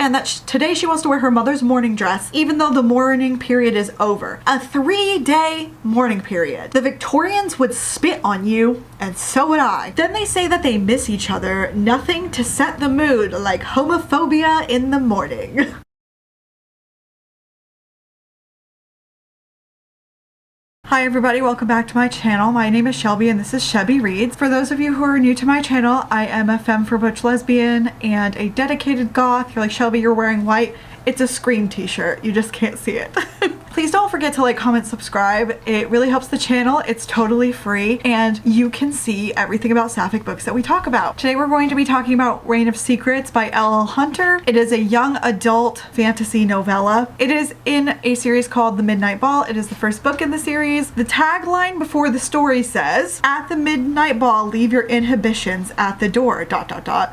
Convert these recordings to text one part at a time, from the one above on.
and that today she wants to wear her mother's mourning dress even though the mourning period is over. A 3-day mourning period. The Victorians would spit on you, and so would I. Then they say that they miss each other. Nothing to set the mood like homophobia in the morning. Hi everybody, welcome back to my channel. My name is Shelby and this is Shelby Reads. For those of you who are new to my channel, I am a femme for butch lesbian and a dedicated goth. You're like, Shelby, you're wearing white. It's a Scream t-shirt. You just can't see it. Please don't forget to like, comment, subscribe. It really helps the channel. It's totally free and you can see everything about Sapphic books that we talk about. Today we're going to be talking about Reign of Secrets by L.L. Hunter. It is a young adult fantasy novella. It is in a series called The Midnight Ball. It is the first book in the series. The tagline before the story says, "At the midnight ball, leave your inhibitions at the door, ...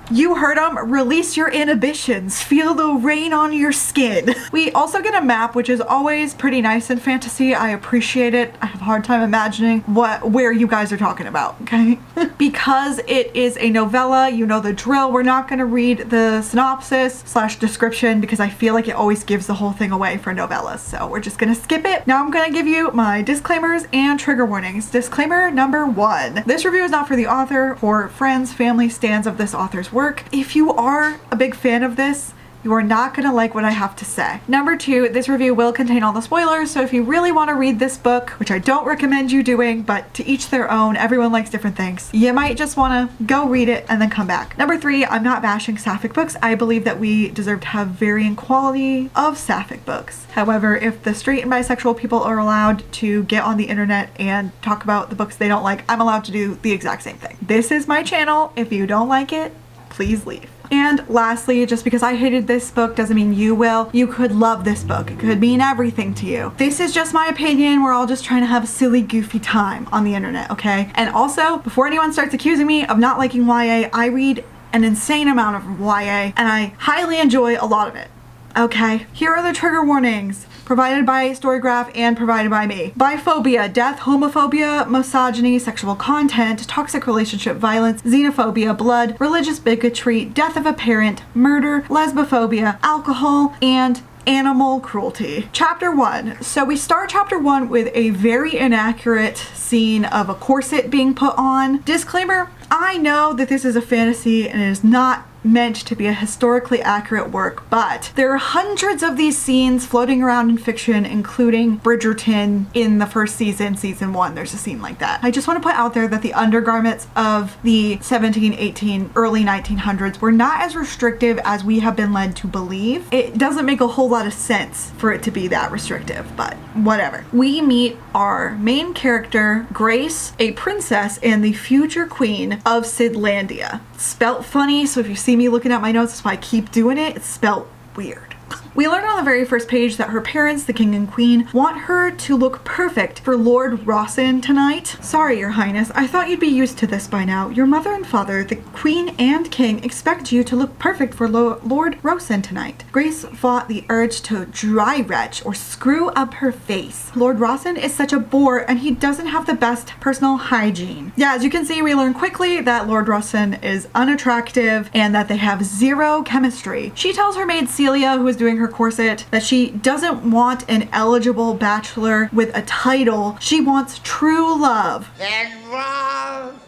You heard them, release your inhibitions. Feel the rain on your skin." We also get a map, which is always pretty nice in fantasy. I appreciate it. I have a hard time imagining where you guys are talking about, okay? Because it is a novella, you know the drill. We're not going to read the synopsis / description because I feel like it always gives the whole thing away for novellas. So we're just going to skip it. Now I'm going to give you my disclaimers and trigger warnings. Disclaimer number 1. This review is not for the author, for friends, family, stans of this author's work. If you are a big fan of this, you are not going to like what I have to say. Number 2, this review will contain all the spoilers, so if you really want to read this book, which I don't recommend you doing, but to each their own, everyone likes different things, you might just want to go read it and then come back. Number 3, I'm not bashing Sapphic books. I believe that we deserve to have varying quality of Sapphic books. However, if the straight and bisexual people are allowed to get on the internet and talk about the books they don't like, I'm allowed to do the exact same thing. This is my channel. If you don't like it, please leave. And lastly, just because I hated this book doesn't mean you will. You could love this book. It could mean everything to you. This is just my opinion. We're all just trying to have a silly, goofy time on the internet, okay? And also, before anyone starts accusing me of not liking YA, I read an insane amount of YA and I highly enjoy a lot of it. Okay, here are the trigger warnings provided by Storygraph and provided by me. Biphobia, death, homophobia, misogyny, sexual content, toxic relationship violence, xenophobia, blood, religious bigotry, death of a parent, murder, lesbophobia, alcohol, and animal cruelty. Chapter 1. So we start chapter 1 with a very inaccurate scene of a corset being put on. Disclaimer, I know that this is a fantasy and it is not meant to be a historically accurate work, but there are hundreds of these scenes floating around in fiction, including Bridgerton in the first season, season 1. There's a scene like that. I just want to put out there that the undergarments of the 17, 18, early 1900s were not as restrictive as we have been led to believe. It doesn't make a whole lot of sense for it to be that restrictive, but whatever. We meet our main character, Grace, a princess and the future queen of Sidlandia. Spelt funny, so if you see me looking at my notes, that's why I keep doing it. It's spelt weird. We learn on the very first page that her parents, the king and queen, want her to look perfect for Lord Rawson tonight. Sorry, your highness, I thought you'd be used to this by now. Your mother and father, the queen and king, expect you to look perfect for Lord Rawson tonight. Grace fought the urge to dry retch or screw up her face. Lord Rawson is such a bore and he doesn't have the best personal hygiene. Yeah, as you can see, we learn quickly that Lord Rawson is unattractive and that they have zero chemistry. She tells her maid Celia, who is doing her corset, that she doesn't want an eligible bachelor with a title. She wants true love. And love.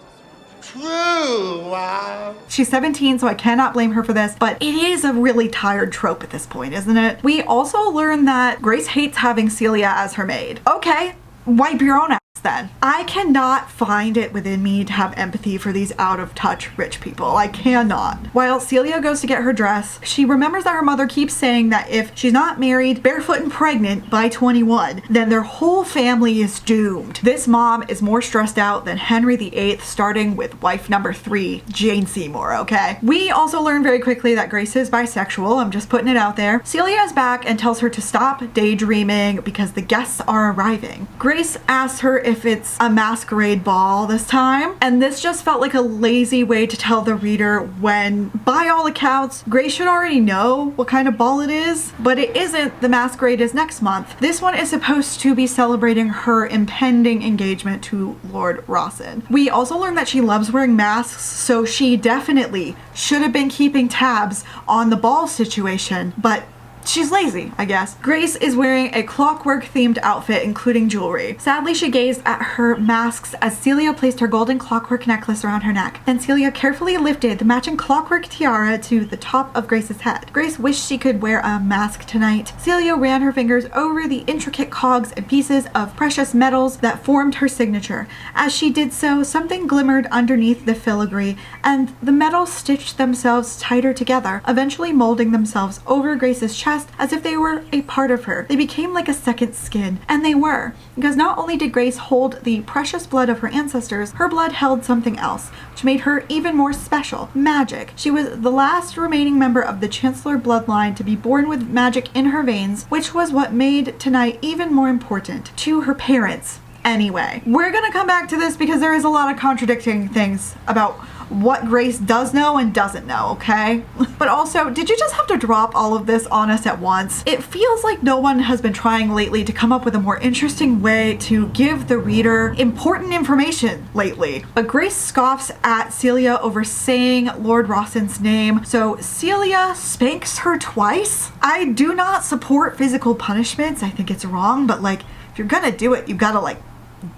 True love. She's 17, so I cannot blame her for this, but it is a really tired trope at this point, isn't it? We also learn that Grace hates having Celia as her maid. Okay, wipe your own ass then. I cannot find it within me to have empathy for these out of touch rich people. I cannot. While Celia goes to get her dress, she remembers that her mother keeps saying that if she's not married, barefoot and pregnant by 21, then their whole family is doomed. This mom is more stressed out than Henry VIII, starting with wife number 3, Jane Seymour, okay? We also learn very quickly that Grace is bisexual. I'm just putting it out there. Celia is back and tells her to stop daydreaming because the guests are arriving. Grace asks her if if it's a masquerade ball this time. And this just felt like a lazy way to tell the reader when, by all accounts, Grace should already know what kind of ball it is, but it isn't. The masquerade is next month. This one is supposed to be celebrating her impending engagement to Lord Rawson. We also learned that she loves wearing masks, so she definitely should have been keeping tabs on the ball situation, but she's lazy, I guess. Grace is wearing a clockwork-themed outfit, including jewelry. Sadly, she gazed at her masks as Celia placed her golden clockwork necklace around her neck. Then Celia carefully lifted the matching clockwork tiara to the top of Grace's head. Grace wished she could wear a mask tonight. Celia ran her fingers over the intricate cogs and pieces of precious metals that formed her signature. As she did so, something glimmered underneath the filigree, and the metals stitched themselves tighter together, eventually molding themselves over Grace's chest as if they were a part of her. They became like a second skin, and they were, because not only did Grace hold the precious blood of her ancestors, her blood held something else, which made her even more special: magic. She was the last remaining member of the Chancellor bloodline to be born with magic in her veins, which was what made tonight even more important to her parents. Anyway, we're gonna come back to this because there is a lot of contradicting things about what Grace does know and doesn't know, okay? But also, did you just have to drop all of this on us at once? It feels like no one has been trying lately to come up with a more interesting way to give the reader important information lately. But Grace scoffs at Celia over saying Lord Rawson's name, so Celia spanks her twice. I do not support physical punishments. I think it's wrong, but like, if you're gonna do it, you gotta like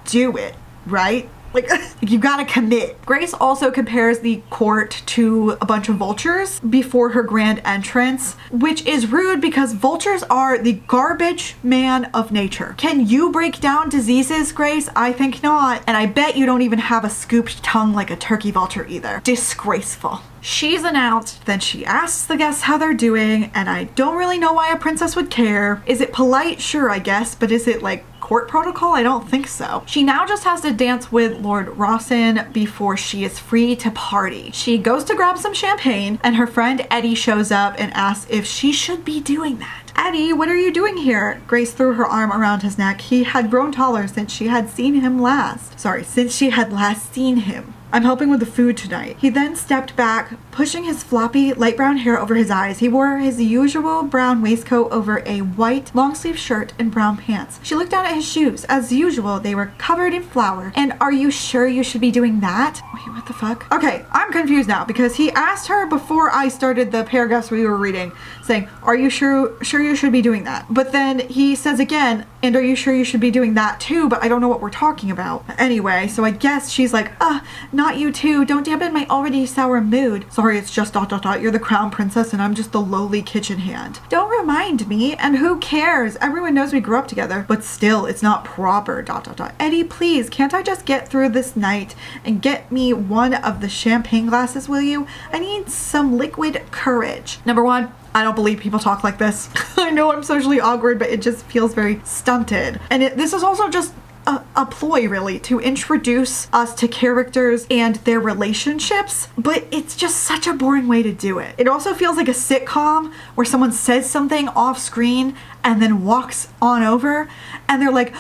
do it, right? Like, you gotta commit. Grace also compares the court to a bunch of vultures before her grand entrance, which is rude because vultures are the garbage man of nature. Can you break down diseases, Grace? I think not. And I bet you don't even have a scooped tongue like a turkey vulture either. Disgraceful. She's announced, then she asks the guests how they're doing, and I don't really know why a princess would care. Is it polite? Sure, I guess, but is it like court protocol? I don't think so. She now just has to dance with Lord Rawson before she is free to party. She goes to grab some champagne, and her friend Eddie shows up and asks if she should be doing that. Eddie, what are you doing here? Grace threw her arm around his neck. He had grown taller since she had seen him last. Since she had last seen him. I'm helping with the food tonight. He then stepped back, pushing his floppy light brown hair over his eyes. He wore his usual brown waistcoat over a white long sleeve shirt and brown pants. She looked down at his shoes. As usual, they were covered in flour. And are you sure you should be doing that? Wait, what the fuck? Okay, I'm confused now because he asked her before I started the paragraphs we were reading, saying, are you sure you should be doing that? But then he says again, and are you sure you should be doing that too? But I don't know what we're talking about. Anyway, so I guess she's like, not you too. Don't dampen my already sour mood. Sorry, it's just ... You're the crown princess and I'm just the lowly kitchen hand. Don't remind me. And who cares? Everyone knows we grew up together. But still, it's not proper ... Eddie, please, can't I just get through this night and get me one of the champagne glasses, will you? I need some liquid courage. Number one, I don't believe people talk like this. I know I'm socially awkward, but it just feels very stunted. And this is also just a ploy, really, to introduce us to characters and their relationships, but it's just such a boring way to do it. It also feels like a sitcom where someone says something off screen and then walks on over and they're like,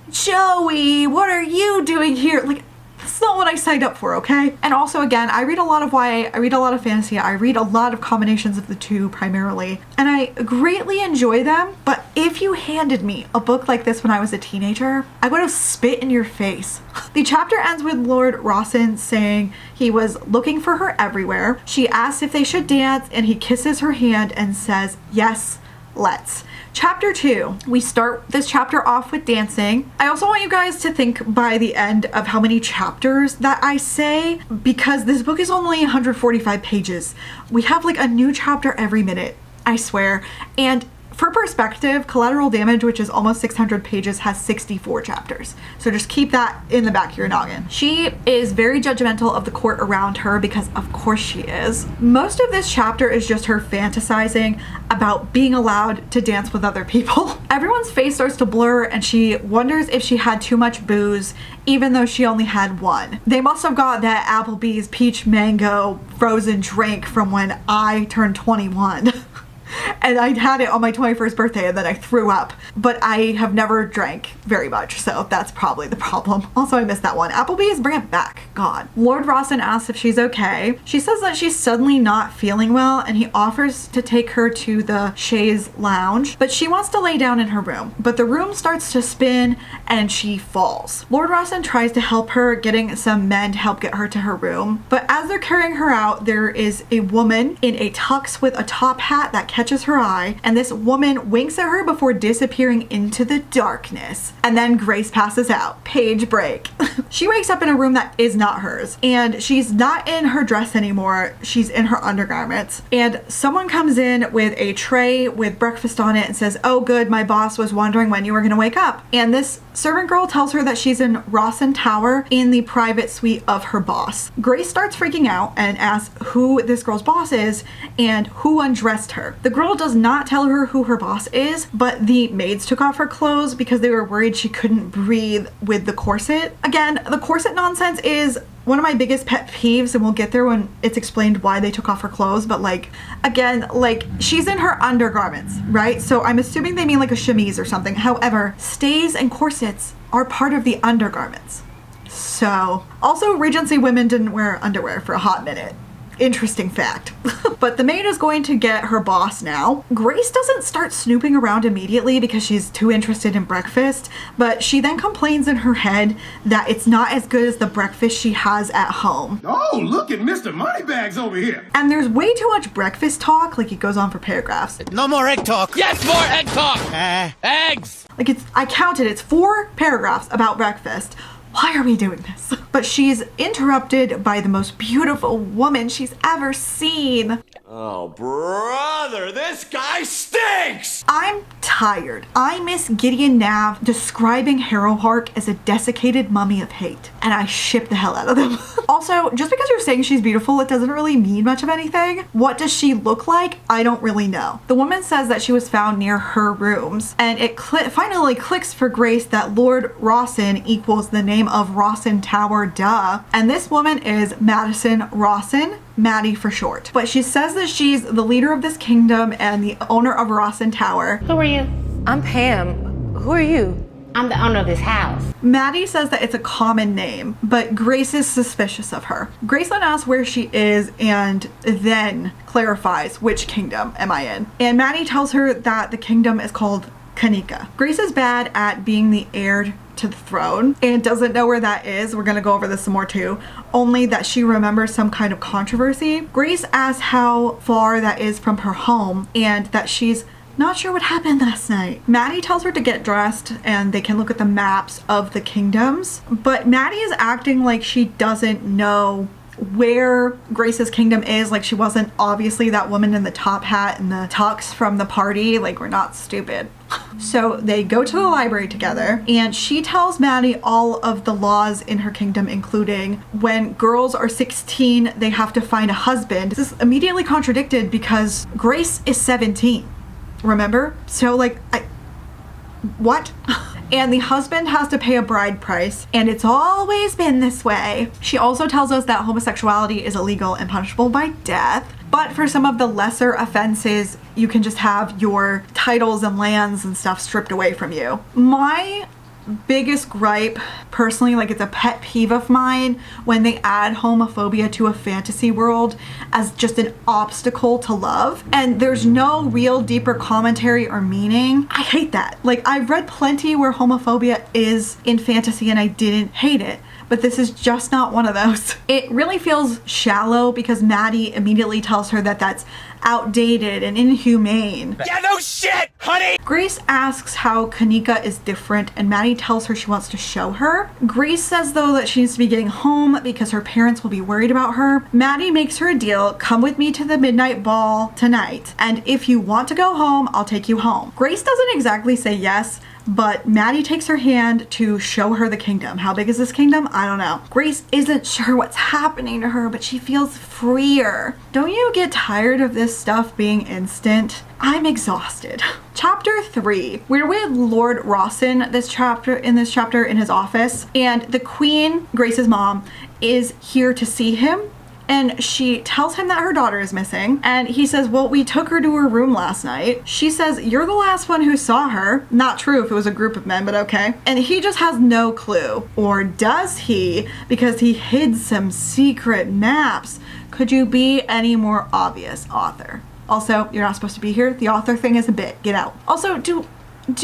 Joey, what are you doing here? Like, that's not what I signed up for, okay? And also, again, I read a lot of YA, I read a lot of fantasy, I read a lot of combinations of the two primarily, and I greatly enjoy them, but if you handed me a book like this when I was a teenager, I would have spit in your face. The chapter ends with Lord Rawson saying he was looking for her everywhere. She asks if they should dance, and he kisses her hand and says, yes, let's. Chapter 2, we start this chapter off with dancing. I also want you guys to think by the end of how many chapters that I say, because this book is only 145 pages. We have like a new chapter every minute, I swear. And for perspective, Collateral Damage, which is almost 600 pages, has 64 chapters. So just keep that in the back of your noggin. She is very judgmental of the court around her because of course she is. Most of this chapter is just her fantasizing about being allowed to dance with other people. Everyone's face starts to blur and she wonders if she had too much booze, even though she only had one. They must have got that Applebee's peach mango frozen drink from when I turned 21. and I had it on my 21st birthday and then I threw up. But I have never drank very much, so that's probably the problem. Also, I missed that one. Applebee's, bring it back. God. Lord Rawson asks if she's okay. She says that she's suddenly not feeling well and he offers to take her to the chaise lounge, but she wants to lay down in her room. But the room starts to spin and she falls. Lord Rawson tries to help her, getting some men to help get her to her room. But as they're carrying her out, there is a woman in a tux with a top hat that catches her eye, and this woman winks at her before disappearing into the darkness. And then Grace passes out. Page break. She wakes up in a room that is not hers, and she's not in her dress anymore. She's in her undergarments, and someone comes in with a tray with breakfast on it and says, "Oh good, my boss was wondering when you were gonna wake up." And this servant girl tells her that she's in Rawson Tower in the private suite of her boss. Grace starts freaking out and asks who this girl's boss is and who undressed her. The girl does not tell her who her boss is, but the maids took off her clothes because they were worried she couldn't breathe with the corset. Again, the corset nonsense is one of my biggest pet peeves, and we'll get there when it's explained why they took off her clothes, but like, again, like, she's in her undergarments, right? So I'm assuming they mean like a chemise or something. However, stays and corsets are part of the undergarments. So, also Regency women didn't wear underwear for a hot minute. Interesting fact. But the maid is going to get her boss now. Grace doesn't start snooping around immediately because she's too interested in breakfast, but she then complains in her head that it's not as good as the breakfast she has at home. Oh, look at Mr. Moneybags over here. And there's way too much breakfast talk, like it goes on for paragraphs. No more egg talk. Yes, more egg talk. Eggs. Like I counted, it's 4 paragraphs about breakfast. Why are we doing this? But she's interrupted by the most beautiful woman she's ever seen. Oh, brother, this guy stinks! I'm tired. I miss Gideon Nav describing Harrowhark as a desiccated mummy of hate, and I ship the hell out of them. Also, just because you're saying she's beautiful, it doesn't really mean much of anything. What does she look like? I don't really know. The woman says that she was found near her rooms, and it finally clicks for Grace that Lord Rawson equals the name of Rawson Tower, duh. And this woman is Madison Rawson, Maddie for short. But she says that she's the leader of this kingdom and the owner of Rawson Tower. Who are you? I'm Pam. Who are you? I'm the owner of this house. Maddie says that it's a common name, but Grace is suspicious of her. Grace then asks where she is and then clarifies which kingdom am I in. And Maddie tells her that the kingdom is called Kanika. Grace is bad at being the heir to the throne and doesn't know where that is. We're gonna go over this some more too. Only that she remembers some kind of controversy. Grace asks how far that is from her home and that she's not sure what happened last night. Maddie tells her to get dressed and they can look at the maps of the kingdoms, but Maddie is acting like she doesn't know where Grace's kingdom is. Like she wasn't obviously that woman in the top hat and the tux from the party. Like, we're not stupid. So they go to the library together and she tells Maddie all of the laws in her kingdom, including when girls are 16 they have to find a husband. This is immediately contradicted because Grace is 17, remember? So like, what? And the husband has to pay a bride price, and it's always been this way. She also tells us that homosexuality is illegal and punishable by death, but for some of the lesser offenses, you can just have your titles and lands and stuff stripped away from you. My biggest gripe, personally, like it's a pet peeve of mine when they add homophobia to a fantasy world as just an obstacle to love and there's no real deeper commentary or meaning. I hate that. Like, I've read plenty where homophobia is in fantasy and I didn't hate it, but this is just not one of those. It really feels shallow because Maddie immediately tells her that that's outdated and inhumane. Yeah, no shit, honey. Grace asks how Kanika is different and Maddie tells her she wants to show her. Grace says though that she needs to be getting home because her parents will be worried about her. Maddie makes her a deal: come with me to the midnight ball tonight, and if you want to go home, I'll take you home. Grace doesn't exactly say yes, but Maddie takes her hand to show her the kingdom. How big is this kingdom? I don't know. Grace isn't sure what's happening to her, but she feels freer. Don't you get tired of this stuff being instant? I'm exhausted. Chapter 3. We're with Lord Rawson in this chapter in his office, and the Queen, Grace's mom, is here to see him. and she tells him that her daughter is missing. And he says, well, we took her to her room last night. She says, you're the last one who saw her. Not true if it was a group of men, but okay. And he just has no clue. Or does he? Because he hid some secret maps. Could you be any more obvious, author? Also, you're not supposed to be here. The author thing is a bit. Get out. Also, do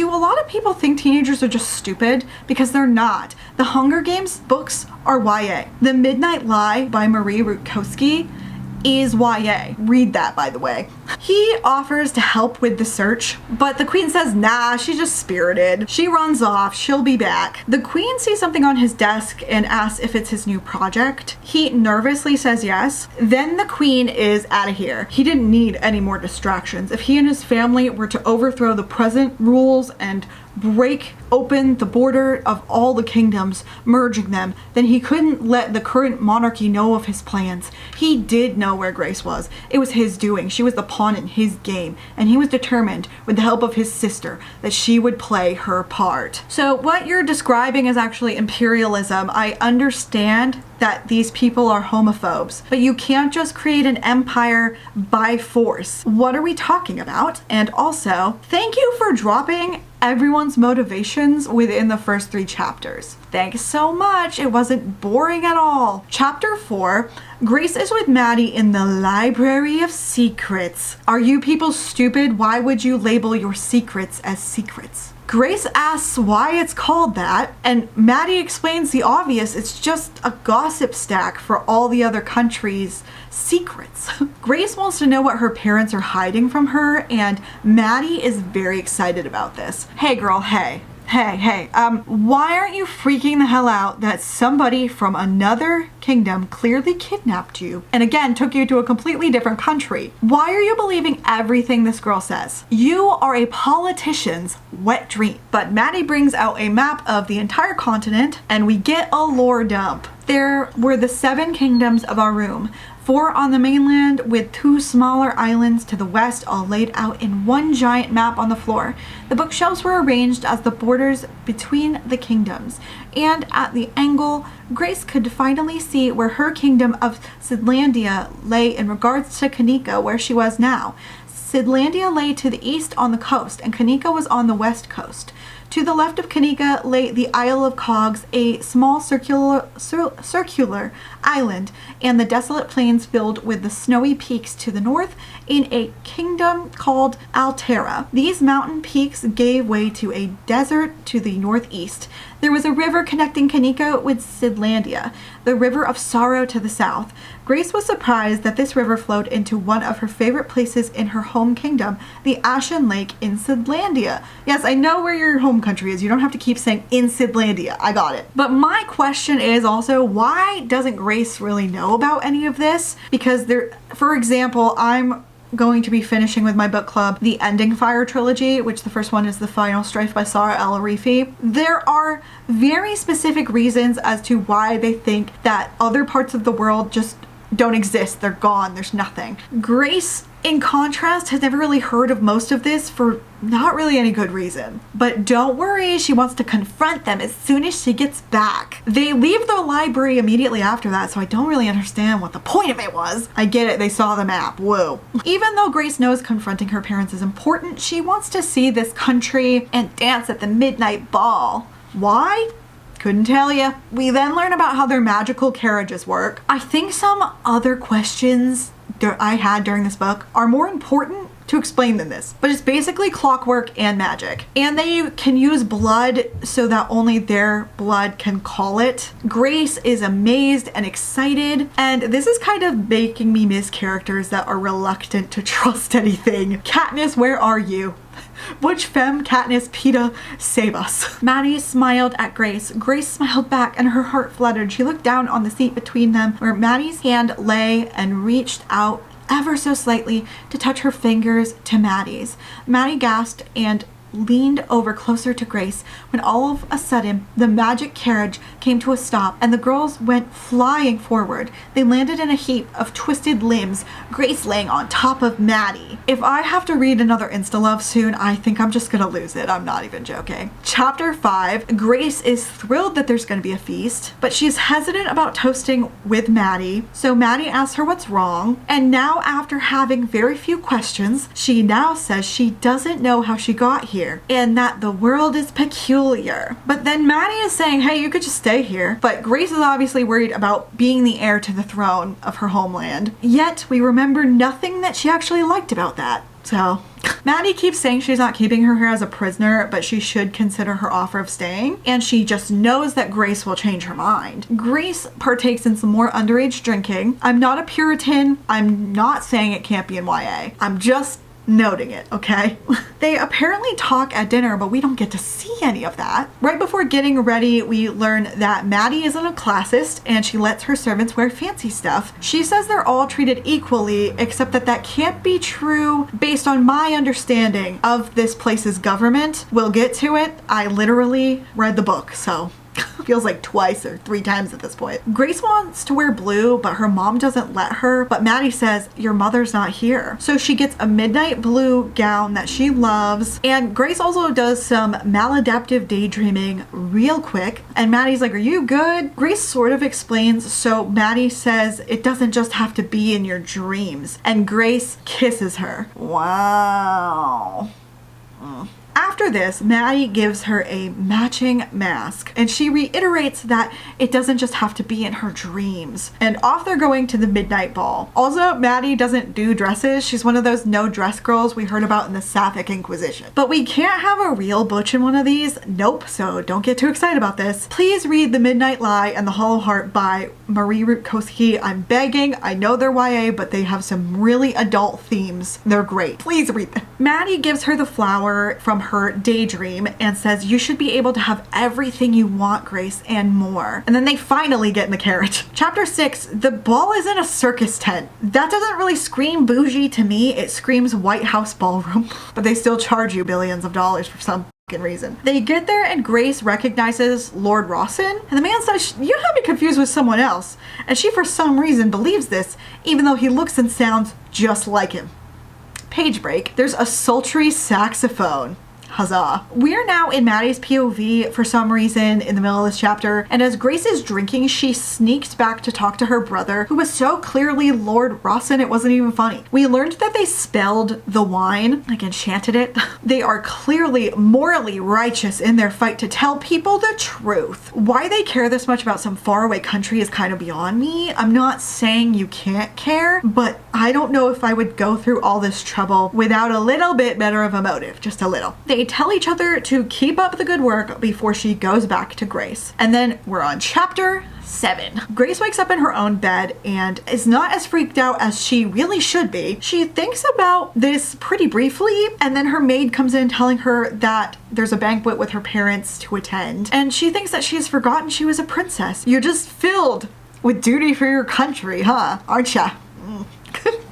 a lot of people think teenagers are just stupid? Because they're not. The Hunger Games books are YA. The Midnight Lie by Marie Rutkowski is YA. Read that, by the way. He offers to help with the search, but the queen says, nah, she's just spirited. She runs off. She'll be back. The queen sees something on his desk and asks if it's his new project. He nervously says yes. Then the queen is out of here. He didn't need any more distractions. If he and his family were to overthrow the present rules and break open the border of all the kingdoms, merging them, then he couldn't let the current monarchy know of his plans. He did know where Grace was. It was his doing. She was the pawn in his game, and he was determined, with the help of his sister, that she would play her part. So what you're describing is actually imperialism. I understand that these people are homophobes, but you can't just create an empire by force. What are we talking about? And also, thank you for dropping everyone's motivations within the first 3 chapters. Thanks so much. It wasn't boring at all. Chapter 4, Grace is with Maddie in the Library of Secrets. Are you people stupid? Why would you label your secrets as secrets? Grace asks why it's called that, and Maddie explains the obvious. It's just a gossip stack for all the other countries' secrets. Grace wants to know what her parents are hiding from her, and Maddie is very excited about this. Hey girl, hey, why aren't you freaking the hell out that somebody from another kingdom clearly kidnapped you and again took you to a completely different country? Why are you believing everything this girl says? You are a politician's wet dream. But Maddie brings out a map of the entire continent and we get a lore dump. There were the 7 kingdoms of our room. 4 on the mainland with 2 smaller islands to the west, all laid out in one giant map on the floor. The bookshelves were arranged as the borders between the kingdoms, and at the angle, Grace could finally see where her kingdom of Cidlandia lay in regards to Kanika, where she was now. Cidlandia lay to the east on the coast, and Kanika was on the west coast. To the left of Kanika lay the Isle of Cogs, a small circular island, and the desolate plains filled with the snowy peaks to the north in a kingdom called Altera. These mountain peaks gave way to a desert to the northeast. There was a river connecting Kanika with Cidlandia, the River of Sorrow to the south. Grace was surprised that this river flowed into one of her favorite places in her home kingdom, the Ashen Lake in Cidlandia. Yes, I know where your home country is. You don't have to keep saying in Cidlandia. I got it. But my question is also, why doesn't Grace really know about any of this? Because for example, I'm going to be finishing with my book club the Ending Fire trilogy, which the first one is The Final Strife by Sarah El Arifi. There are very specific reasons as to why they think that other parts of the world just don't exist. They're gone. There's nothing. Grace, in contrast, has never really heard of most of this for not really any good reason. But don't worry, she wants to confront them as soon as she gets back. They leave the library immediately after that, so I don't really understand what the point of it was. I get it, they saw the map, whoa. Even though Grace knows confronting her parents is important, she wants to see this country and dance at the midnight ball. Why? Couldn't tell you. We then learn about how their magical carriages work. I think some other questions I had during this book are more important to explain than this, but it's basically clockwork and magic, and they can use blood so that only their blood can call it. Grace is amazed and excited, and this is kind of making me miss characters that are reluctant to trust anything. Katniss, where are you? Butch Femme, Katniss, Peeta, save us. Maddie smiled at Grace. Grace smiled back and her heart fluttered. She looked down on the seat between them where Maddie's hand lay and reached out ever so slightly to touch her fingers to Maddie's. Maddie gasped and leaned over closer to Grace when all of a sudden the magic carriage came to a stop and the girls went flying forward. They landed in a heap of twisted limbs, Grace laying on top of Maddie. If I have to read another Insta-love soon, I think I'm just gonna lose it. I'm not even joking. Chapter 5, Grace is thrilled that there's gonna be a feast, but she's hesitant about toasting with Maddie. So Maddie asks her what's wrong, and now after having very few questions, she now says she doesn't know how she got here and that the world is peculiar. But then Maddie is saying, hey, you could just stay here. But Grace is obviously worried about being the heir to the throne of her homeland. Yet we remember nothing that she actually liked about that. So Maddie keeps saying she's not keeping her here as a prisoner, but she should consider her offer of staying, and she just knows that Grace will change her mind. Grace partakes in some more underage drinking. I'm not a Puritan. I'm not saying it can't be in YA. I'm just noting it, okay? They apparently talk at dinner, but we don't get to see any of that. Right before getting ready, we learn that Maddie isn't a classist and she lets her servants wear fancy stuff. She says they're all treated equally, except that that can't be true based on my understanding of this place's government. We'll get to it. I literally read the book, so feels like twice or 3 times at this point. Grace wants to wear blue, but her mom doesn't let her. But Maddie says, your mother's not here. So she gets a midnight blue gown that she loves. And Grace also does some maladaptive daydreaming real quick. And Maddie's like, are you good? Grace sort of explains. So Maddie says, it doesn't just have to be in your dreams. And Grace kisses her. Wow. After this, Maddie gives her a matching mask, and she reiterates that it doesn't just have to be in her dreams. And off they're going to the midnight ball. Also, Maddie doesn't do dresses. She's one of those no dress girls we heard about in the Sapphic Inquisition. But we can't have a real butch in one of these. Nope, so don't get too excited about this. Please read The Midnight Lie and The Hollow Heart by Marie Rutkowski. I'm begging. I know they're YA, but they have some really adult themes. They're great. Please read them. Maddie gives her the flower from her daydream and says, you should be able to have everything you want, Grace, and more. And then they finally get in the carriage. Chapter 6, the ball is in a circus tent. That doesn't really scream bougie to me. It screams White House ballroom. But they still charge you billions of dollars for some reason. They get there and Grace recognizes Lord Rawson, and the man says, you have me confused with someone else. And she for some reason believes this, even though he looks and sounds just like him. Page break. There's a sultry saxophone. Huzzah. We're now in Maddie's POV for some reason in the middle of this chapter, and as Grace is drinking, she sneaks back to talk to her brother, who was so clearly Lord Rawson it wasn't even funny. We learned that they spelled the wine, like enchanted it. They are clearly morally righteous in their fight to tell people the truth. Why they care this much about some faraway country is kind of beyond me. I'm not saying you can't care, but I don't know if I would go through all this trouble without a little bit better of a motive, just a little. They tell each other to keep up the good work before she goes back to Grace. And then we're on chapter 7. Grace wakes up in her own bed and is not as freaked out as she really should be. She thinks about this pretty briefly, and then her maid comes in telling her that there's a banquet with her parents to attend, and she thinks that she has forgotten she was a princess. You're just filled with duty for your country, huh? Aren't ya?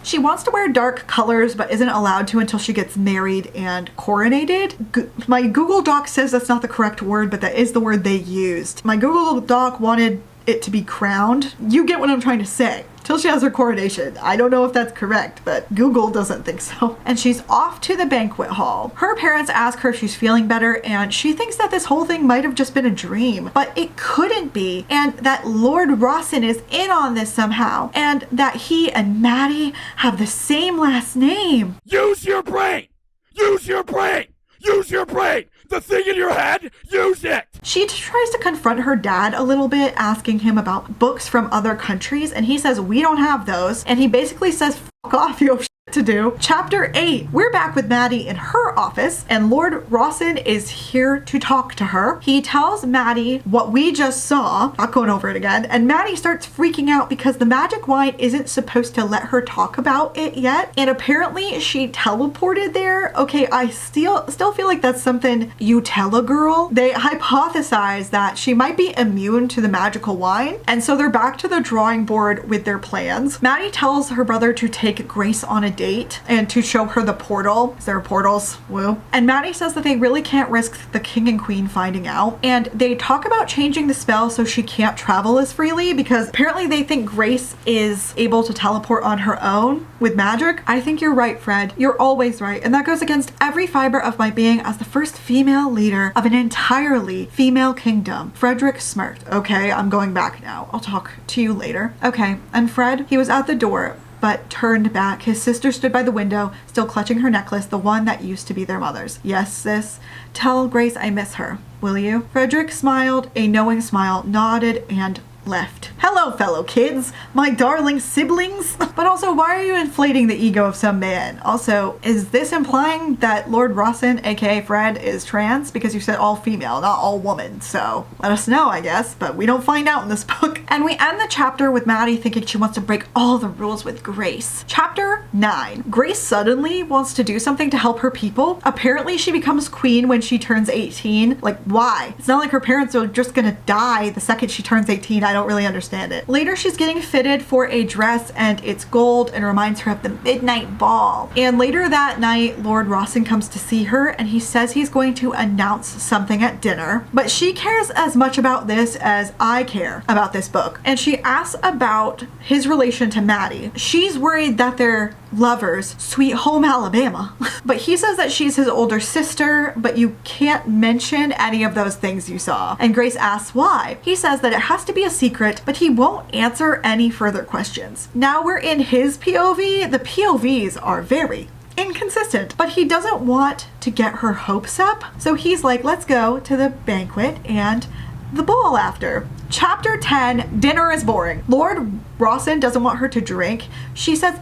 She wants to wear dark colors but isn't allowed to until she gets married and coronated. My Google Doc says that's not the correct word, but that is the word they used. My Google Doc wanted it to be crowned. You get what I'm trying to say. Till she has her coronation. I don't know if that's correct, but Google doesn't think so. And she's off to the banquet hall. Her parents ask her if she's feeling better, and she thinks that this whole thing might have just been a dream, but it couldn't be, and that Lord Rawson is in on this somehow, and that he and Maddie have the same last name. Use your brain! Use your brain! Use your brain! The thing in your head, use it! She tries to confront her dad a little bit, asking him about books from other countries, and he says, we don't have those. And he basically says, fuck off, you have shit to do. Chapter 8. We're back with Maddie in her office, and Lord Rawson is here to talk to her. He tells Maddie what we just saw, not going over it again, and Maddie starts freaking out because the magic wine isn't supposed to let her talk about it yet, and apparently she teleported there. Okay, I still feel like that's something you tell a girl. They hypothesize that she might be immune to the magical wine, and so they're back to the drawing board with their plans. Maddie tells her brother to take Grace on a date and to show her the portal. Is there portals? Woo. And Maddie says that they really can't risk the king and queen finding out. And they talk about changing the spell so she can't travel as freely because apparently they think Grace is able to teleport on her own with magic. I think you're right, Fred. You're always right. And that goes against every fiber of my being as the first female leader of an entirely female kingdom. Frederick smirked. Okay, I'm going back now. I'll talk to you later. Okay, and Fred, he was at the door, but turned back. His sister stood by the window, still clutching her necklace, the one that used to be their mother's. Yes, sis. Tell Grace I miss her, will you? Frederick smiled, a knowing smile, nodded, and left. Hello, fellow kids, my darling siblings. But also, why are you inflating the ego of some man? Also, is this implying that Lord Rawson, aka Fred, is trans? Because you said all female, not all woman. So let us know, I guess, but we don't find out in this book. And we end the chapter with Maddie thinking she wants to break all the rules with Grace. Chapter 9. Grace suddenly wants to do something to help her people. Apparently she becomes queen when she turns 18. Like, why? It's not like her parents are just gonna die the second she turns 18. I don't really understand it. Later, she's getting fitted for a dress and it's gold and reminds her of the midnight ball. And later that night, Lord Rawson comes to see her and he says he's going to announce something at dinner. But she cares as much about this as I care about this book. And she asks about his relation to Maddie. She's worried that they're lovers, sweet home Alabama. But he says that she's his older sister, but you can't mention any of those things you saw. And Grace asks why. He says that it has to be a secret, but he won't answer any further questions. Now we're in his POV. The POVs are very inconsistent, but he doesn't want to get her hopes up. So he's like, let's go to the banquet and the ball after. Chapter 10, dinner is boring. Lord Rawson doesn't want her to drink. She says,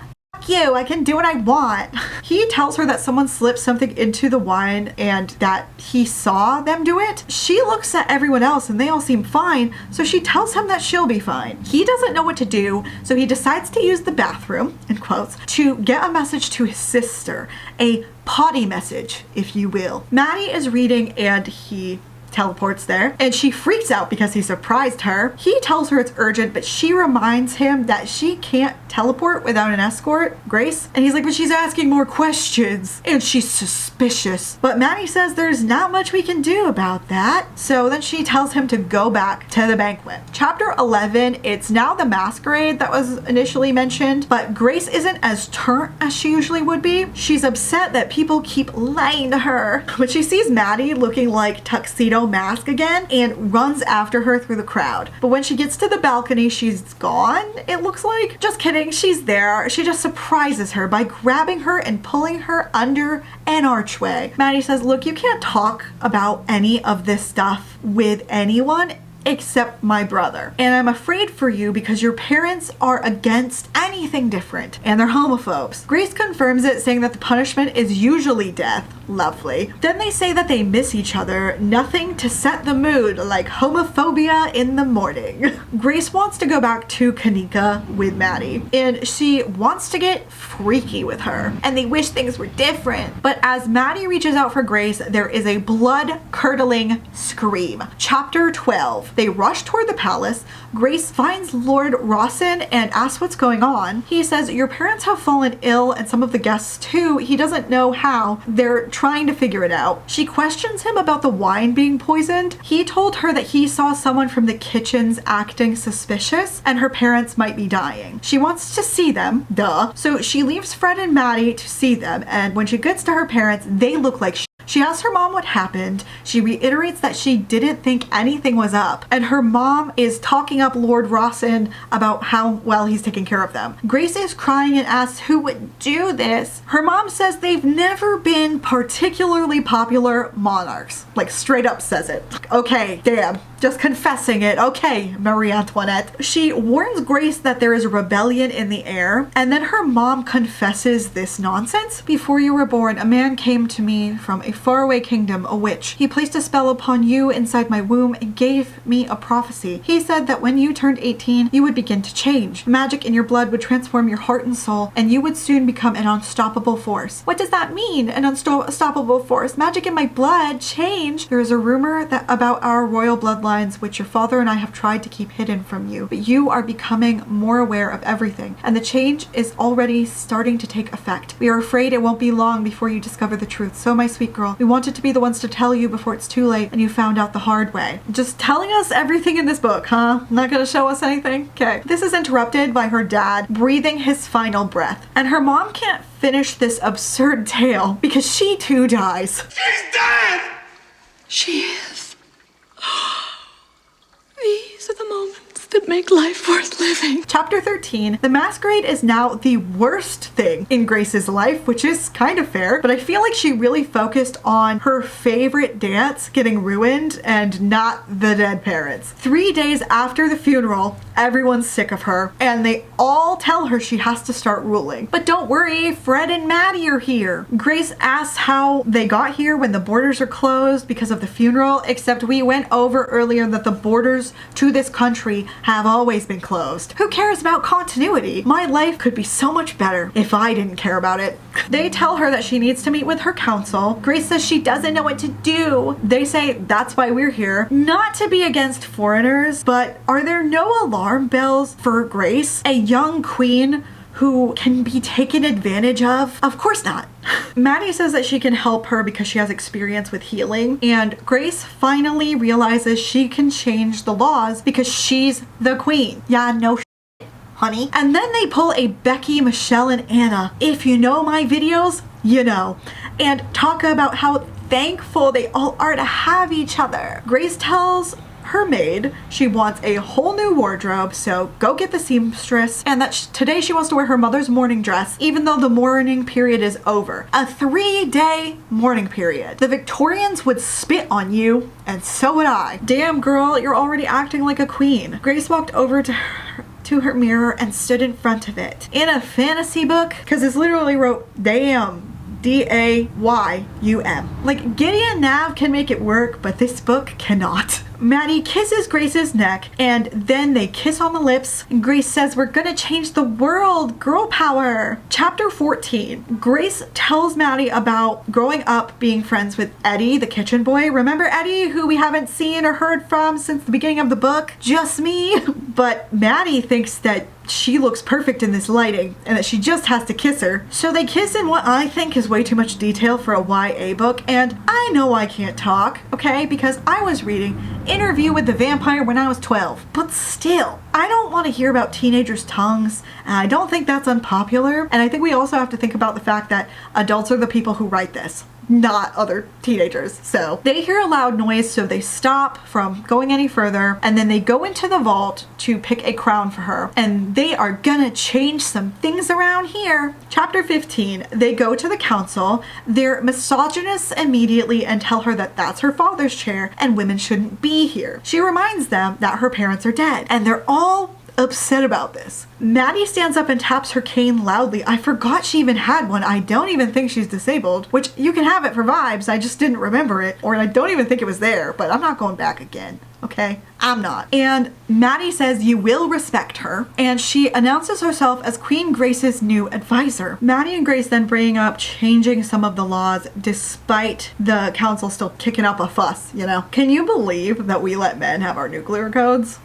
you, I can do what I want. He tells her that someone slipped something into the wine and that he saw them do it. She looks at everyone else and they all seem fine, so she tells him that she'll be fine. He doesn't know what to do, so he decides to use the bathroom, in quotes, to get a message to his sister, a potty message, if you will. Maddie is reading and he teleports there and she freaks out because he surprised her. He tells her it's urgent, but she reminds him that she can't teleport without an escort, Grace. And he's like, but she's asking more questions and she's suspicious. But Maddie says there's not much we can do about that. So then she tells him to go back to the banquet. Chapter 11, it's now the masquerade that was initially mentioned, but Grace isn't as turnt as she usually would be. She's upset that people keep lying to her. When she sees Maddie looking like Tuxedo Mask again and runs after her through the crowd. But when she gets to the balcony, she's gone, it looks like. Just kidding, she's there. She just surprises her by grabbing her and pulling her under an archway. Maddie says, look, you can't talk about any of this stuff with anyone except my brother. And I'm afraid for you because your parents are against anything different and they're homophobes. Grace confirms it, saying that the punishment is usually death. Lovely. Then they say that they miss each other. Nothing to set the mood like homophobia in the morning. Grace wants to go back to Kanika with Maddie and she wants to get freaky with her. And they wish things were different. But as Maddie reaches out for Grace, there is a blood-curdling scream. Chapter 12. They rush toward the palace. Grace finds Lord Rawson and asks what's going on. He says, your parents have fallen ill and some of the guests too. He doesn't know how. They're trying to figure it out. She questions him about the wine being poisoned. He told her that he saw someone from the kitchens acting suspicious and her parents might be dying. She wants to see them, duh. So she leaves Fred and Maddie to see them, and when she gets to her parents, they look like she asks her mom what happened. She reiterates that she didn't think anything was up. And her mom is talking up Lord Rawson about how well he's taking care of them. Grace is crying and asks who would do this. Her mom says they've never been particularly popular monarchs. Like straight up says it. Okay, damn. Just confessing it. Okay, Marie Antoinette. She warns Grace that there is a rebellion in the air, and then her mom confesses this nonsense. Before you were born, a man came to me from a faraway kingdom, a witch. He placed a spell upon you inside my womb and gave me a prophecy. He said that when you turned 18, you would begin to change. Magic in your blood would transform your heart and soul, and you would soon become an unstoppable force. What does that mean, an unstoppable force? Magic in my blood? Change? There is a rumor that about our royal bloodline guidelines which your father and I have tried to keep hidden from you, but you are becoming more aware of everything, and the change is already starting to take effect. We are afraid it won't be long before you discover the truth. So my sweet girl, we wanted to be the ones to tell you before it's too late and you found out the hard way. Just telling us everything in this book, huh? Not gonna show us anything? Okay. This is interrupted by her dad breathing his final breath, and her mom can't finish this absurd tale because she too dies. She's dead! She is. These are the moments that make life worth living. Chapter 13. The masquerade is now the worst thing in Grace's life, which is kind of fair, but I feel like she really focused on her favorite dance getting ruined and not the dead parents. 3 days after the funeral, everyone's sick of her, and they all tell her she has to start ruling. But don't worry, Fred and Maddie are here. Grace asks how they got here when the borders are closed because of the funeral, except we went over earlier that the borders to this country have always been closed. Who cares about continuity? My life could be so much better if I didn't care about it. They tell her that she needs to meet with her council. Grace says she doesn't know what to do. They say that's why we're here. Not to be against foreigners, but are there no alarm bells for Grace, a young queen who can be taken advantage of? Of course not. Maddie says that she can help her because she has experience with healing, and Grace finally realizes she can change the laws because she's the queen. Yeah, no honey. And then they pull a Becky, Michelle, and Anna. If you know my videos, you know. And talk about how thankful they all are to have each other. Grace tells her maid she wants a whole new wardrobe, so go get the seamstress, and that today she wants to wear her mother's mourning dress even though the mourning period is over. A 3-day mourning period. The Victorians would spit on you, and so would I. Damn girl, you're already acting like a queen. Grace walked over to her mirror and stood in front of it. In a fantasy book, because it's literally wrote damn, D-A-Y-U-M. Like, Gideon Nav can make it work, but this book cannot. Maddie kisses Grace's neck, and then they kiss on the lips. And Grace says, we're gonna change the world, girl power. Chapter 14. Grace tells Maddie about growing up being friends with Eddie, the kitchen boy. Remember Eddie, who we haven't seen or heard from since the beginning of the book? Just me. But Maddie thinks that she looks perfect in this lighting and that she just has to kiss her. So they kiss in what I think is way too much detail for a YA book, and I know I can't talk, okay, because I was reading Interview with the Vampire when I was 12. But still, I don't want to hear about teenagers' tongues, and I don't think that's unpopular. And I think we also have to think about the fact that adults are the people who write this, not other teenagers. So they hear a loud noise, so they stop from going any further, and then they go into the vault to pick a crown for her, and they are gonna change some things around here. Chapter 15. They go to the council. They're misogynist immediately and tell her that that's her father's chair and women shouldn't be here. She reminds them that her parents are dead, and they're all upset about this. Maddie stands up and taps her cane loudly. I forgot she even had one. I don't even think she's disabled, which you can have it for vibes. I just didn't remember it, or I don't even think it was there, but I'm not going back again. Okay? I'm not. And Maddie says you will respect her, and she announces herself as Queen Grace's new advisor. Maddie and Grace then bring up changing some of the laws despite the council still kicking up a fuss, you know? Can you believe that we let men have our nuclear codes?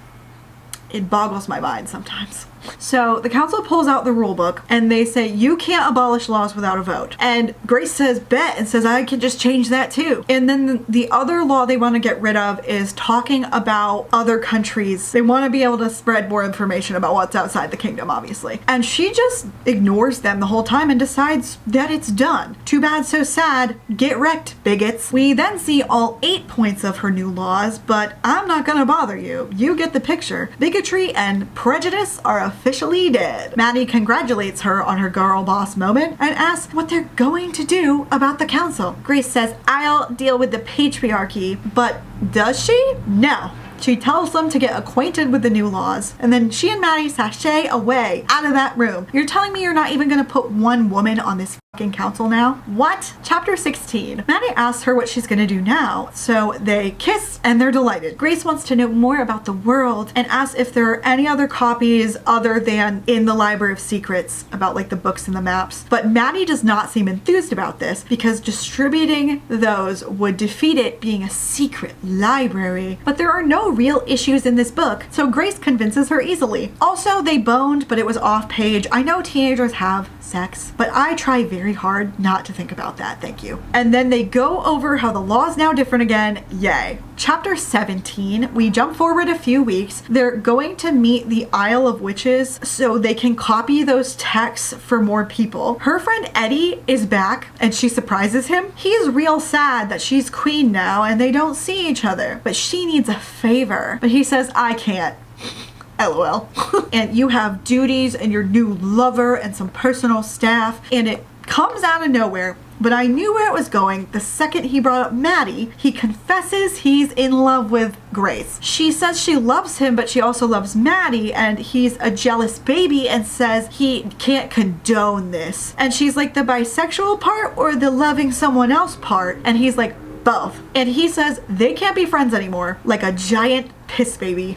It boggles my mind sometimes. So the council pulls out the rule book and they say you can't abolish laws without a vote. And Grace says bet and says I can just change that too. And then the other law they want to get rid of is talking about other countries. They want to be able to spread more information about what's outside the kingdom, obviously. And she just ignores them the whole time and decides that it's done. Too bad, so sad. Get wrecked, bigots. We then see all 8 points of her new laws, but I'm not gonna bother you. You get the picture. Bigotry and prejudice are officially dead. Maddie congratulates her on her girl boss moment and asks what they're going to do about the council. Grace says, I'll deal with the patriarchy, but does she? No. She tells them to get acquainted with the new laws, and then she and Maddie sashay away out of that room. You're telling me you're not even gonna put one woman on this council now. What? Chapter 16. Maddie asks her what she's gonna do now, so they kiss and they're delighted. Grace wants to know more about the world and asks if there are any other copies other than in the Library of Secrets about like the books and the maps. But Maddie does not seem enthused about this because distributing those would defeat it being a secret library. But there are no real issues in this book, so Grace convinces her easily. Also, they boned, but it was off page. I know teenagers have sex, but I try very hard not to think about that, thank you. And then they go over how the law is now different again, yay. Chapter 17, we jump forward a few weeks. They're going to meet the Isle of Witches so they can copy those texts for more people. Her friend Eddie is back and she surprises him. He's real sad that she's queen now and they don't see each other, but she needs a favor. But he says, I can't. LOL. And you have duties and your new lover and some personal staff, and it comes out of nowhere. But I knew where it was going the second he brought up Maddie. He confesses he's in love with Grace. She says she loves him, but she also loves Maddie, and he's a jealous baby and says he can't condone this. And she's like, the bisexual part or the loving someone else part? And he's like, both. And he says they can't be friends anymore, like a giant piss baby.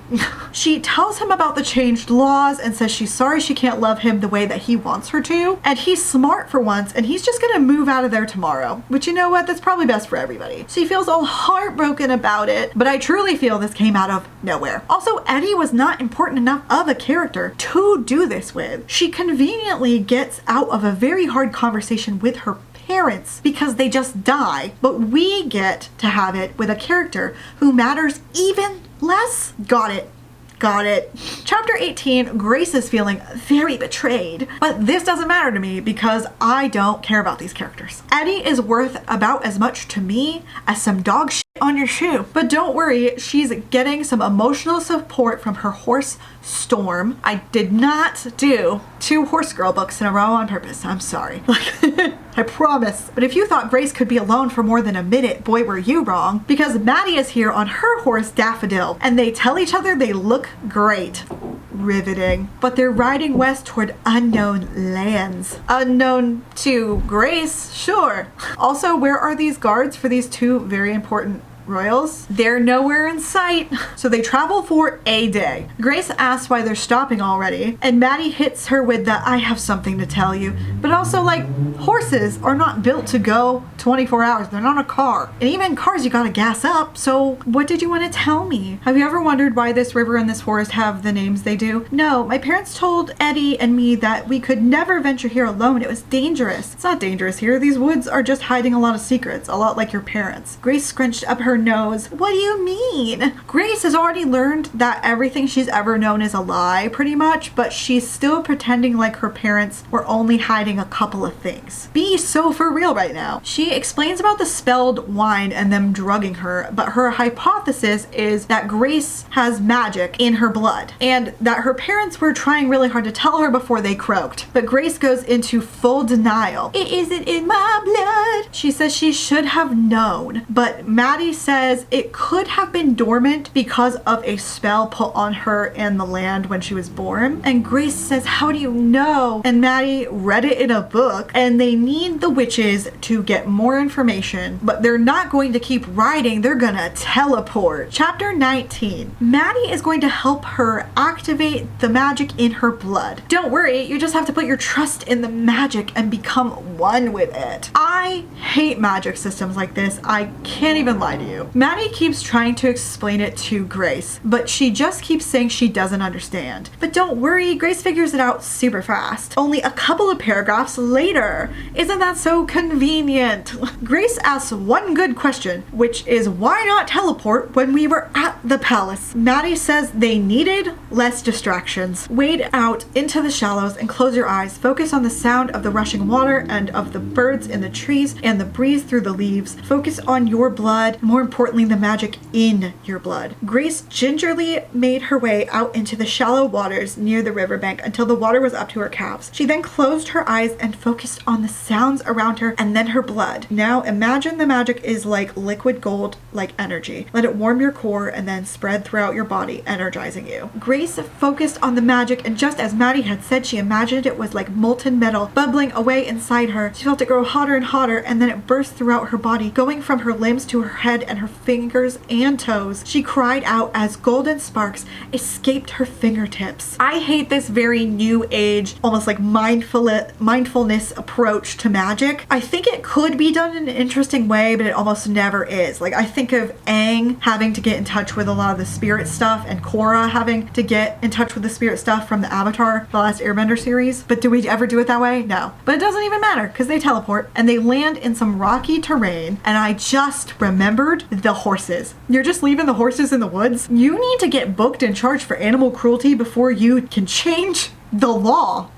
She tells him about the changed laws and says she's sorry she can't love him the way that he wants her to. And he's smart for once and he's just gonna move out of there tomorrow. But you know what? That's probably best for everybody. She feels all heartbroken about it, but I truly feel this came out of nowhere. Also, Eddie was not important enough of a character to do this with. She conveniently gets out of a very hard conversation with her parents because they just die, but we get to have it with a character who matters even less. Got it. Chapter 18, Grace is feeling very betrayed, but this doesn't matter to me because I don't care about these characters. Eddie is worth about as much to me as some dog shit on your shoe. But don't worry, she's getting some emotional support from her horse, Storm. I did not do 2 horse girl books in a row on purpose. I'm sorry. I promise. But if you thought Grace could be alone for more than a minute, boy, were you wrong. Because Maddie is here on her horse, Daffodil, and they tell each other they look great. Riveting. But they're riding west toward unknown lands. Unknown to Grace? Sure. Also, where are these guards for these 2 very important royals? They're nowhere in sight. So they travel for a day. Grace asks why they're stopping already, and Maddie hits her with the I have something to tell you. But also, like, horses are not built to go 24 hours. They're not a car. And even cars, you gotta gas up. So what did you want to tell me? Have you ever wondered why this river and this forest have the names they do? No, my parents told Eddie and me that we could never venture here alone. It was dangerous. It's not dangerous here. These woods are just hiding a lot of secrets, a lot like your parents. Grace scrunched up her nose. What do you mean? Grace has already learned that everything she's ever known is a lie, pretty much, but she's still pretending like her parents were only hiding a couple of things. Be so for real right now. She explains about the spelled wine and them drugging her, but her hypothesis is that Grace has magic in her blood and that her parents were trying really hard to tell her before they croaked. But Grace goes into full denial. It isn't in my blood. She says she should have known, but Maddie says it could have been dormant because of a spell put on her and the land when she was born. And Grace says, how do you know? And Maddie read it in a book, and they need the witches to get more information, but they're not going to keep riding, they're gonna teleport. Chapter 19. Maddie is going to help her activate the magic in her blood. Don't worry, you just have to put your trust in the magic and become one with it. I hate magic systems like this. I can't even lie to you. Maddie keeps trying to explain it to Grace, but she just keeps saying she doesn't understand. But don't worry, Grace figures it out super fast. Only a couple of paragraphs later. Isn't that so convenient? Grace asks one good question, which is why not teleport when we were at the palace? Maddie says they needed less distractions. Wade out into the shallows and close your eyes. Focus on the sound of the rushing water and of the birds in the trees and the breeze through the leaves. Focus on your blood. More importantly, the magic in your blood. Grace gingerly made her way out into the shallow waters near the riverbank until the water was up to her calves. She then closed her eyes and focused on the sounds around her and then her blood. Now imagine the magic is like liquid gold, like energy. Let it warm your core and then spread throughout your body, energizing you. Grace focused on the magic, and just as Maddie had said, she imagined it was like molten metal bubbling away inside her. She felt it grow hotter and hotter, and then it burst throughout her body, going from her limbs to her head and her fingers and toes. She cried out as golden sparks escaped her fingertips. I hate this very new age, almost like mindfulness approach to magic. I think it could be done in an interesting way, but it almost never is. Like, I think of Aang having to get in touch with a lot of the spirit stuff, and Korra having to get in touch with the spirit stuff from the Avatar, The Last Airbender series. But do we ever do it that way? No. But it doesn't even matter because they teleport and they land in some rocky terrain, and I just remembered the horses. You're just leaving the horses in the woods? You need to get booked and charged for animal cruelty before you can change the law.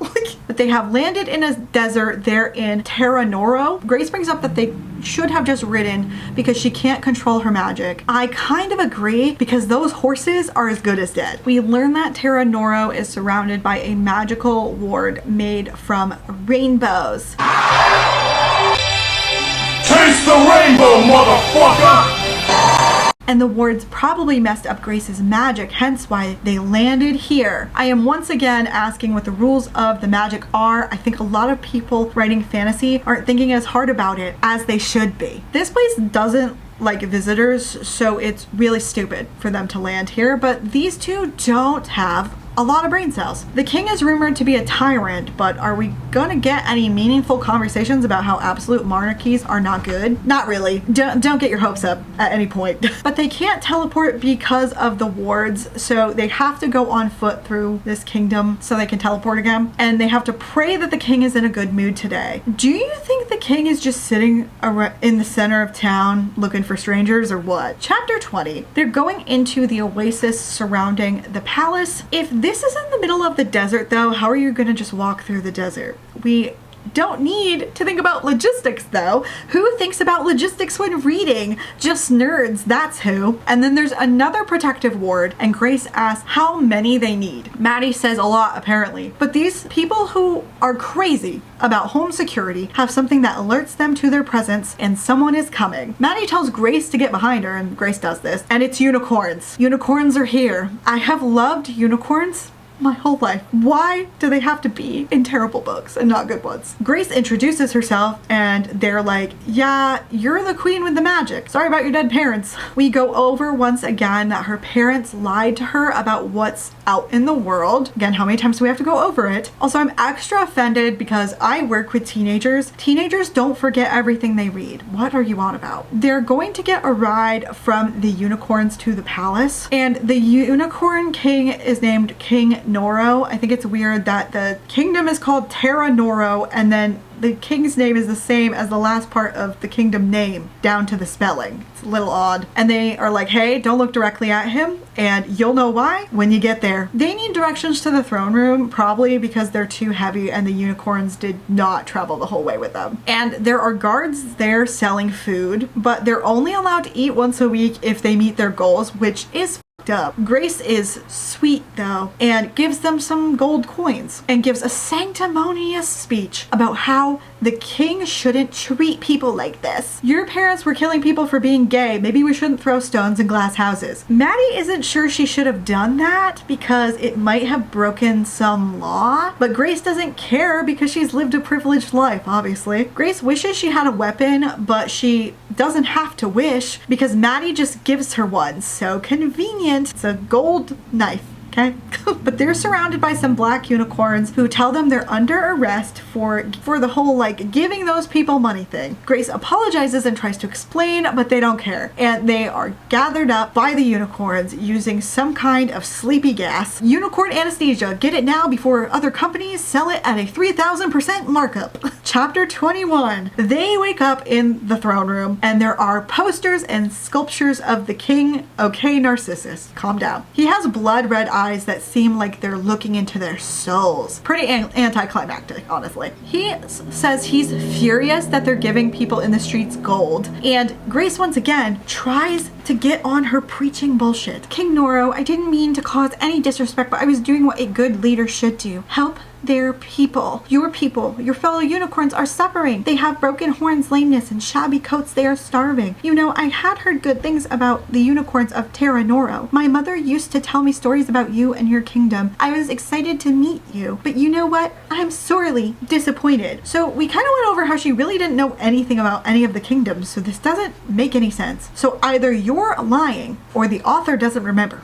But they have landed in a desert there in Terra Noro. Grace brings up that they should have just ridden because she can't control her magic. I kind of agree because those horses are as good as dead. We learn that Terra Noro is surrounded by a magical ward made from rainbows. Taste the rainbow, motherfucker! And the wards probably messed up Grace's magic, hence why they landed here. I am once again asking what the rules of the magic are. I think a lot of people writing fantasy aren't thinking as hard about it as they should be. This place doesn't like visitors, so it's really stupid for them to land here, but these two don't have a lot of brain cells. The king is rumored to be a tyrant, but are we gonna get any meaningful conversations about how absolute monarchies are not good? Not really. Don't get your hopes up at any point. But they can't teleport because of the wards, so they have to go on foot through this kingdom so they can teleport again. And they have to pray that the king is in a good mood today. Do you think the king is just sitting in the center of town looking for strangers or what? Chapter 20. They're going into the oasis surrounding the palace. If this is in the middle of the desert though, how are you gonna just walk through the desert? We don't need to think about logistics though. Who thinks about logistics when reading? Just nerds, that's who. And then there's another protective ward, and Grace asks how many they need. Maddie says a lot apparently, but these people who are crazy about home security have something that alerts them to their presence and someone is coming. Maddie tells Grace to get behind her, and Grace does this, and it's unicorns. Unicorns are here. I have loved unicorns my whole life. Why do they have to be in terrible books and not good ones? Grace introduces herself and they're like, yeah, you're the queen with the magic. Sorry about your dead parents. We go over once again that her parents lied to her about what's out in the world. Again, how many times do we have to go over it? Also, I'm extra offended because I work with teenagers. Teenagers don't forget everything they read. What are you on about? They're going to get a ride from the unicorns to the palace, and the unicorn king is named King Noro. I think it's weird that the kingdom is called Terra Noro and then the king's name is the same as the last part of the kingdom name down to the spelling. It's a little odd. And they are like, hey, don't look directly at him and you'll know why when you get there. They need directions to the throne room, probably because they're too heavy and the unicorns did not travel the whole way with them. And there are guards there selling food, but they're only allowed to eat once a week if they meet their goals, which is up. Grace is sweet though and gives them some gold coins and gives a sanctimonious speech about how the king shouldn't treat people like this. Your parents were killing people for being gay. Maybe we shouldn't throw stones in glass houses. Maddie isn't sure she should have done that because it might have broken some law, but Grace doesn't care because she's lived a privileged life, obviously. Grace wishes she had a weapon, but she doesn't have to wish because Maddie just gives her one. So convenient. It's a gold knife. Okay. But they're surrounded by some black unicorns who tell them they're under arrest for the whole like giving those people money thing. Grace apologizes and tries to explain, but they don't care. And they are gathered up by the unicorns using some kind of sleepy gas. Unicorn anesthesia. Get it now before other companies sell it at a 3,000% markup. Chapter 21. They wake up in the throne room and there are posters and sculptures of the king. Okay, Narcissus, calm down. He has blood red eyes that seem like they're looking into their souls. Pretty anticlimactic, honestly. He says he's furious that they're giving people in the streets gold, and Grace once again tries to get on her preaching bullshit. King Noro, I didn't mean to cause any disrespect, but I was doing what a good leader should do. Help their people. Your people, your fellow unicorns are suffering. They have broken horns, lameness, and shabby coats. They are starving. You know, I had heard good things about the unicorns of Terra Noro. My mother used to tell me stories about you and your kingdom. I was excited to meet you, but you know what? I'm sorely disappointed. So we kind of went over how she really didn't know anything about any of the kingdoms, so this doesn't make any sense. So either you're lying or the author doesn't remember.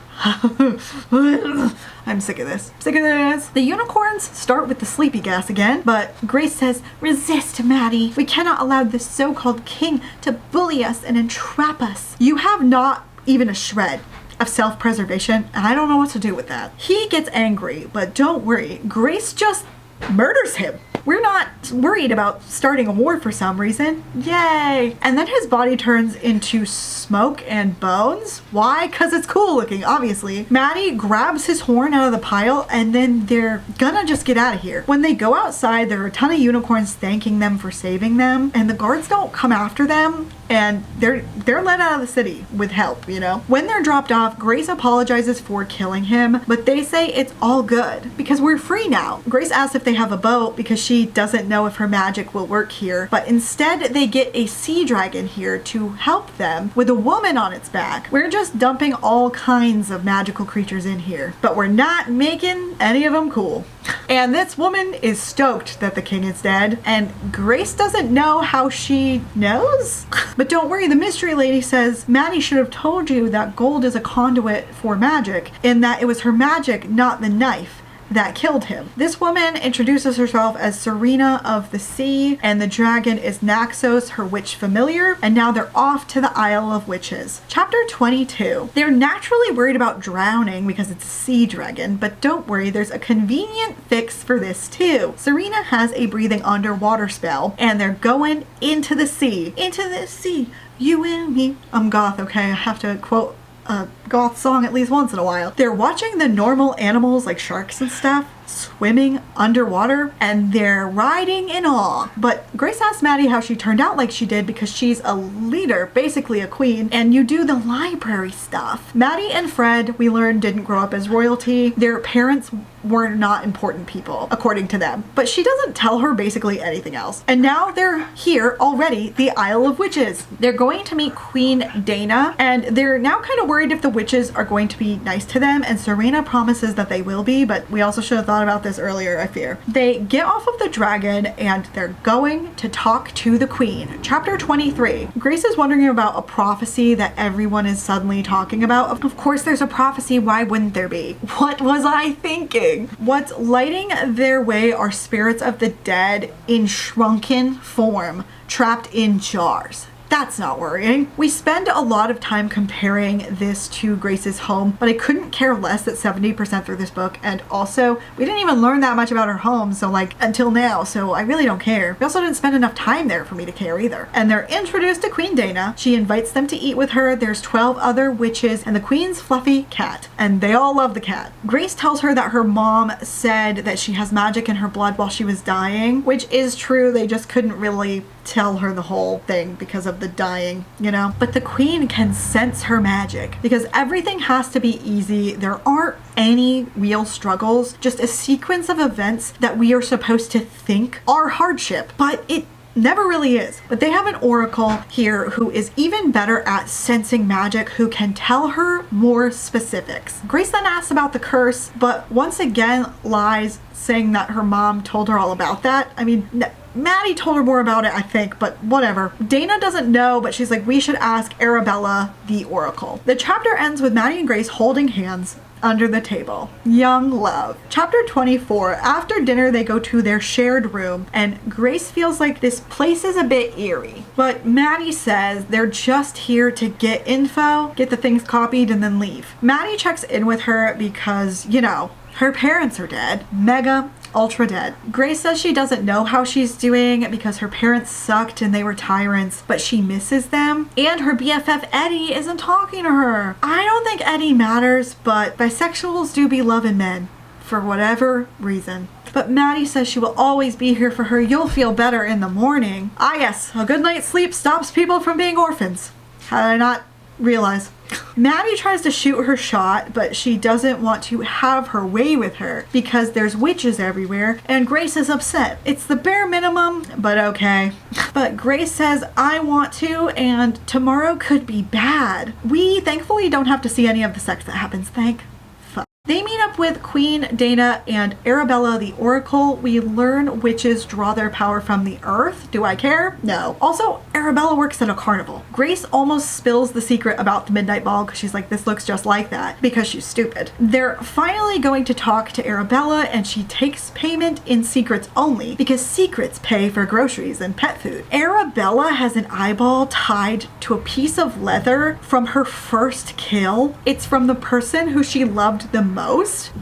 I'm sick of this. Sick of this. The unicorns start with the sleepy gas again, but Grace says, resist, Maddie. We cannot allow this so-called king to bully us and entrap us. You have not even a shred of self-preservation, and I don't know what to do with that. He gets angry, but don't worry. Grace just murders him. We're not worried about starting a war for some reason. Yay! And then his body turns into smoke and bones. Why? Because it's cool looking, obviously. Maddie grabs his horn out of the pile and then they're gonna just get out of here. When they go outside, there are a ton of unicorns thanking them for saving them, and the guards don't come after them, and they're let out of the city with help, you know? When they're dropped off, Grace apologizes for killing him, but they say it's all good because we're free now. Grace asks if they have a boat because she doesn't know if her magic will work here, but instead they get a sea dragon here to help them with a woman on its back. We're just dumping all kinds of magical creatures in here, but we're not making any of them cool. And this woman is stoked that the king is dead, and Grace doesn't know how she knows. But don't worry, the mystery lady says Maddie should have told you that gold is a conduit for magic, in that it was her magic, not the knife, that killed him. This woman introduces herself as Serena of the Sea, and the dragon is Naxos, her witch familiar, and now they're off to the Isle of Witches. Chapter 22. They're naturally worried about drowning because it's a sea dragon, but don't worry, there's a convenient fix for this too. Serena has a breathing underwater spell, and they're going into the sea. Into the sea, you and me. I'm goth, okay? I have to quote a goth song at least once in a while. They're watching the normal animals like sharks and stuff swimming underwater, and they're riding in awe. But Grace asks Maddie how she turned out like she did because she's a leader, basically a queen, and you do the library stuff. Maddie and Fred, we learned, didn't grow up as royalty. Their parents were not important people, according to them. But she doesn't tell her basically anything else. And now they're here already, the Isle of Witches. They're going to meet Queen Dana, and they're now kind of worried if the witches are going to be nice to them, and Serena promises that they will be, but we also should have thought about this earlier, I fear. They get off of the dragon and they're going to talk to the queen. Chapter 23. Grace is wondering about a prophecy that everyone is suddenly talking about. Of course there's a prophecy, why wouldn't there be? What was I thinking? What's lighting their way are spirits of the dead in shrunken form, trapped in jars. That's not worrying. We spend a lot of time comparing this to Grace's home, but I couldn't care less at 70% through this book, and also we didn't even learn that much about her home, so like until now, so I really don't care. We also didn't spend enough time there for me to care either. And they're introduced to Queen Dana. She invites them to eat with her. There's 12 other witches and the queen's fluffy cat, and they all love the cat. Grace tells her that her mom said that she has magic in her blood while she was dying, which is true. They just couldn't really tell her the whole thing because of the dying, you know? But the queen can sense her magic because everything has to be easy. There aren't any real struggles, just a sequence of events that we are supposed to think are hardship, but it never really is. But they have an oracle here who is even better at sensing magic, who can tell her more specifics. Grace then asks about the curse, but once again lies, saying that her mom told her all about that. I mean, Maddie told her more about it, I think, but whatever. Dana doesn't know, but she's like, we should ask Arabella, the oracle. The chapter ends with Maddie and Grace holding hands under the table. Young love. Chapter 24. After dinner, they go to their shared room, and Grace feels like this place is a bit eerie. But Maddie says they're just here to get info, get the things copied, and then leave. Maddie checks in with her because, you know, her parents are dead. Mega ultra dead. Grace says she doesn't know how she's doing because her parents sucked and they were tyrants, but she misses them. And her BFF Eddie isn't talking to her. I don't think Eddie matters, but bisexuals do be loving men for whatever reason. But Maddie says she will always be here for her. You'll feel better in the morning. Ah yes, a good night's sleep stops people from being orphans. How did I not realize? Maddie tries to shoot her shot, but she doesn't want to have her way with her because there's witches everywhere and Grace is upset. It's the bare minimum, but okay. But Grace says, I want to, and tomorrow could be bad. We thankfully don't have to see any of the sex that happens, thank fuck. They meet up with Queen Dana and Arabella the Oracle. We learn witches draw their power from the earth. Do I care? No. Also, Arabella works at a carnival. Grace almost spills the secret about the midnight ball because she's like, this looks just like that, because she's stupid. They're finally going to talk to Arabella and she takes payment in secrets only because secrets pay for groceries and pet food. Arabella has an eyeball tied to a piece of leather from her first kill. It's from the person who she loved the most.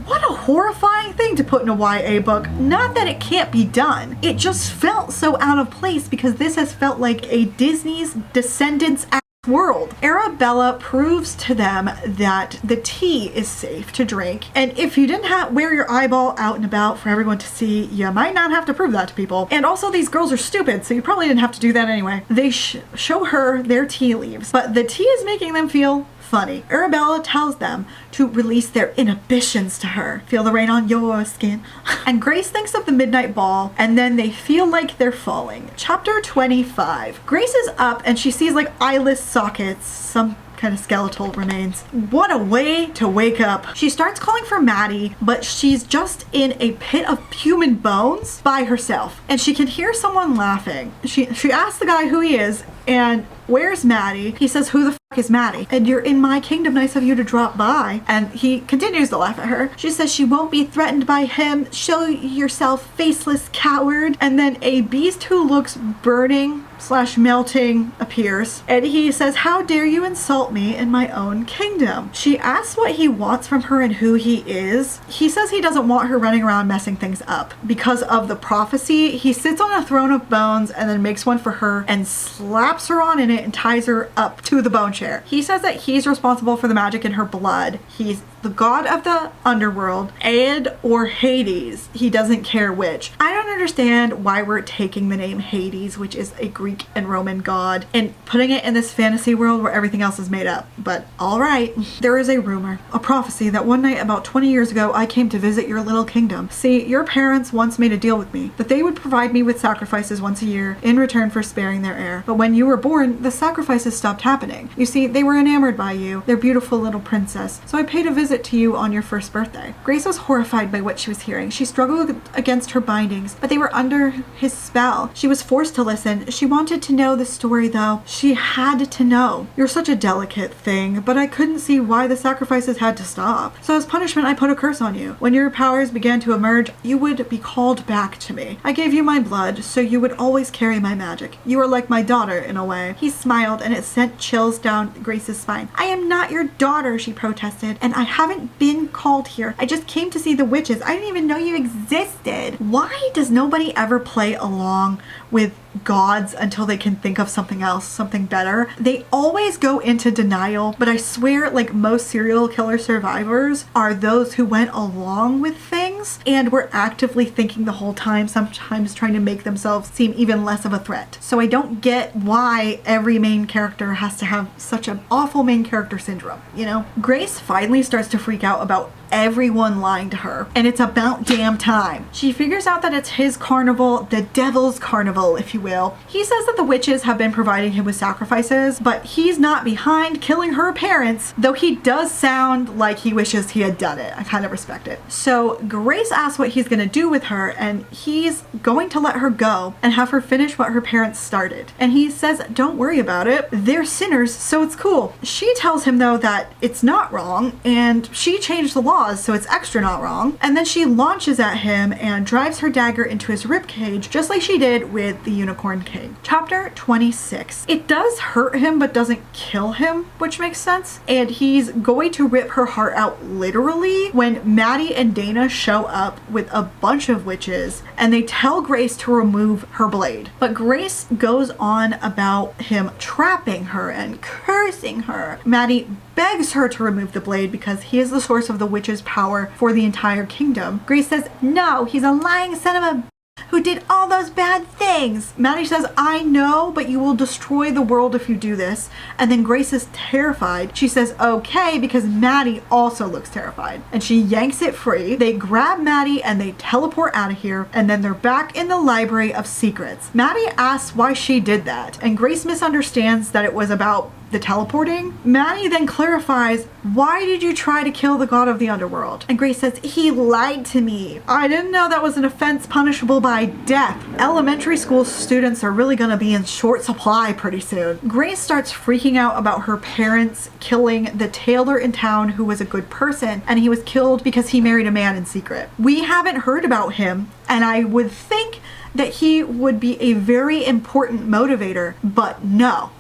What a horrifying thing to put in a YA book. Not that it can't be done. It just felt so out of place because this has felt like a Disney's Descendants world. Arabella proves to them that the tea is safe to drink, and if you didn't wear your eyeball out and about for everyone to see, you might not have to prove that to people. And also, these girls are stupid, so you probably didn't have to do that anyway. They show her their tea leaves, but the tea is making them feel funny. Arabella tells them to release their inhibitions to her. Feel the rain on your skin. And Grace thinks of the midnight ball, and then they feel like they're falling. Chapter 25. Grace is up and she sees like eyeless sockets, some kind of skeletal remains. What a way to wake up. She starts calling for Maddie, but she's just in a pit of human bones by herself, and she can hear someone laughing. She asks the guy who he is, and where's Maddie? He says, who the fuck is Maddie? And you're in my kingdom, nice of you to drop by. And he continues to laugh at her. She says she won't be threatened by him. Show yourself, faceless coward. And then a beast who looks burning / melting appears, and he says, how dare you insult me in my own kingdom? She asks what he wants from her and who he is. He says he doesn't want her running around messing things up. Because of the prophecy, he sits on a throne of bones and then makes one for her and slaps her on in it and ties her up to the bone chair. He says that he's responsible for the magic in her blood. He's the god of the underworld, and or Hades. He doesn't care which. I don't understand why we're taking the name Hades, which is a Greek and Roman god, and putting it in this fantasy world where everything else is made up. But all right. There is a rumor, a prophecy that one night about 20 years ago I came to visit your little kingdom. See, your parents once made a deal with me that they would provide me with sacrifices once a year in return for sparing their heir. But when you were born, the sacrifices stopped happening. You see, they were enamored by you, their beautiful little princess. So I paid a visit to you on your first birthday. Grace was horrified by what she was hearing. She struggled against her bindings, but they were under his spell. She was forced to listen. She wanted to know the story though. She had to know. You're such a delicate thing, but I couldn't see why the sacrifices had to stop. So as punishment, I put a curse on you. When your powers began to emerge, you would be called back to me. I gave you my blood, so you would always carry my magic. You were like my daughter in a way. He smiled, and it sent chills down Grace's spine. I am not your daughter, she protested, and I haven't been called here. I just came to see the witches. I didn't even know you existed. Why does nobody ever play along with gods until they can think of something else, something better? They always go into denial, but I swear, like, most serial killer survivors are those who went along with things and were actively thinking the whole time, sometimes trying to make themselves seem even less of a threat. So I don't get why every main character has to have such an awful main character syndrome, you know? Grace finally starts to freak out about everyone lying to her, and it's about damn time. She figures out that it's his carnival, the devil's carnival, if you will. He says that the witches have been providing him with sacrifices, but he's not behind killing her parents, though he does sound like he wishes he had done it. I kind of respect it. So Grace asks what he's gonna do with her, and he's going to let her go and have her finish what her parents started. And he says, don't worry about it. They're sinners, so it's cool. She tells him though that it's not wrong, and she changed the law claws, so it's extra not wrong. And then she launches at him and drives her dagger into his ribcage, just like she did with the Unicorn King. Chapter 26. It does hurt him, but doesn't kill him, which makes sense. And he's going to rip her heart out literally when Maddie and Dana show up with a bunch of witches and they tell Grace to remove her blade. But Grace goes on about him trapping her and cursing her. Maddie begs her to remove the blade because he is the source of the witch's power for the entire kingdom. Grace says, no, he's a lying son of a who did all those bad things. Maddie says, I know, but you will destroy the world if you do this. And then Grace is terrified. She says, okay, because Maddie also looks terrified. And she yanks it free. They grab Maddie and they teleport out of here. And then they're back in the Library of Secrets. Maddie asks why she did that. And Grace misunderstands that it was about the teleporting. Maddie then clarifies, why did you try to kill the god of the underworld? And Grace says, he lied to me. I didn't know that was an offense punishable by death. Elementary school students are really gonna be in short supply pretty soon. Grace starts freaking out about her parents killing the tailor in town who was a good person, and he was killed because he married a man in secret. We haven't heard about him, and I would think that he would be a very important motivator, but no.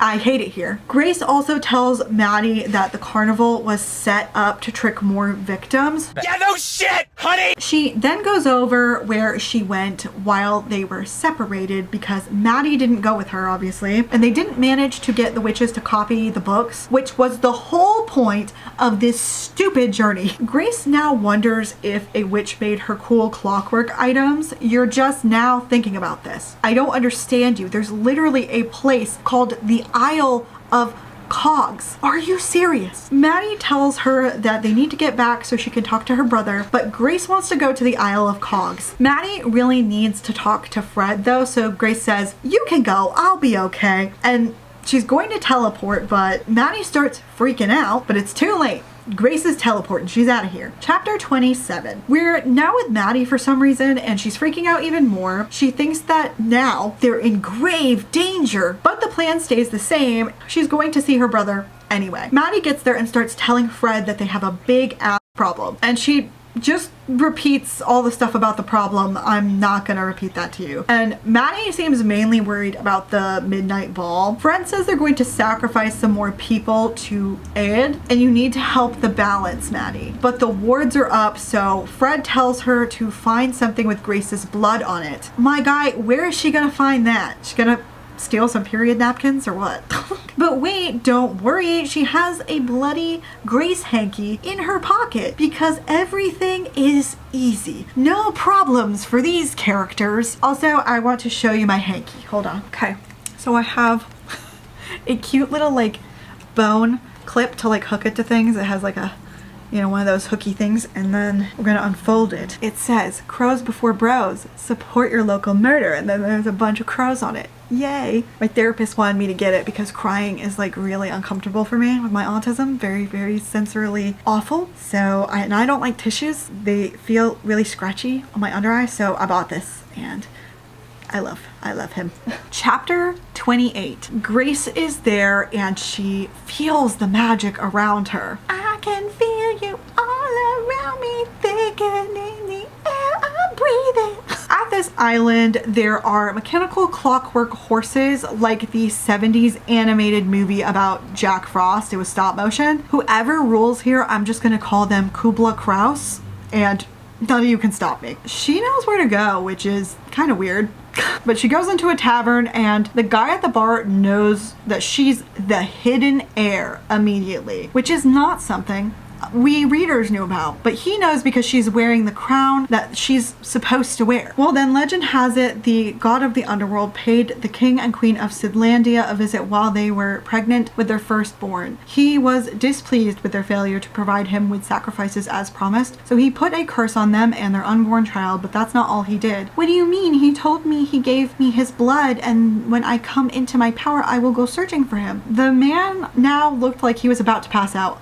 I hate it here. Grace also tells Maddie that the carnival was set up to trick more victims. Yeah, no shit, honey! She then goes over where she went while they were separated because Maddie didn't go with her, obviously, and they didn't manage to get the witches to copy the books, which was the whole point of this stupid journey. Grace now wonders if a witch made her cool clockwork items. You're just now thinking about this. I don't understand you. There's literally a place called the Isle of Cogs. Are you serious? Maddie tells her that they need to get back so she can talk to her brother, but Grace wants to go to the Isle of Cogs. Maddie really needs to talk to Fred though, so Grace says, you can go, I'll be okay. And she's going to teleport, but Maddie starts freaking out, but it's too late. Grace is teleporting. She's out of here. Chapter 27. We're now with Maddie for some reason, and she's freaking out even more. She thinks that now they're in grave danger, but the plan stays the same. She's going to see her brother anyway. Maddie gets there and starts telling Fred that they have a big ass problem, and she just repeats all the stuff about the problem. I'm not gonna repeat that to you. And Maddie seems mainly worried about the midnight ball. Fred says they're going to sacrifice some more people to aid, and you need to help the balance, Maddie. But the wards are up, so Fred tells her to find something with Grace's blood on it. My guy, where is she gonna find that? She's gonna steal some period napkins or what? But wait, don't worry, she has a bloody Grace hanky in her pocket because everything is easy. No problems for these characters. Also, I want to show you my hanky. Hold on. Okay, so I have a cute little like bone clip to like hook it to things. It has like a, you know, one of those hooky things, and then we're gonna unfold it. It says, crows before bros, support your local murder, and then there's a bunch of crows on it. Yay. My therapist wanted me to get it because crying is like really uncomfortable for me with my autism. Very, very sensorily awful. So I don't like tissues. They feel really scratchy on my under eye, so I bought this and I love him. Chapter 28. Grace is there and she feels the magic around her. I can feel you all around me, thickening the air I'm breathing. At this island, there are mechanical clockwork horses like the 70s animated movie about Jack Frost. It was stop motion. Whoever rules here, I'm just gonna call them Kubla Kraus, and none of you can stop me. She knows where to go, which is kind of weird. But she goes into a tavern and the guy at the bar knows that she's the hidden heir immediately, which is not something we readers knew about, but he knows because she's wearing the crown that she's supposed to wear. Well, then legend has it the god of the underworld paid the king and queen of Sidlandia a visit while they were pregnant with their firstborn. He was displeased with their failure to provide him with sacrifices as promised, so he put a curse on them and their unborn child, but that's not all he did. What do you mean? He told me he gave me his blood, and when I come into my power, I will go searching for him. The man now looked like he was about to pass out.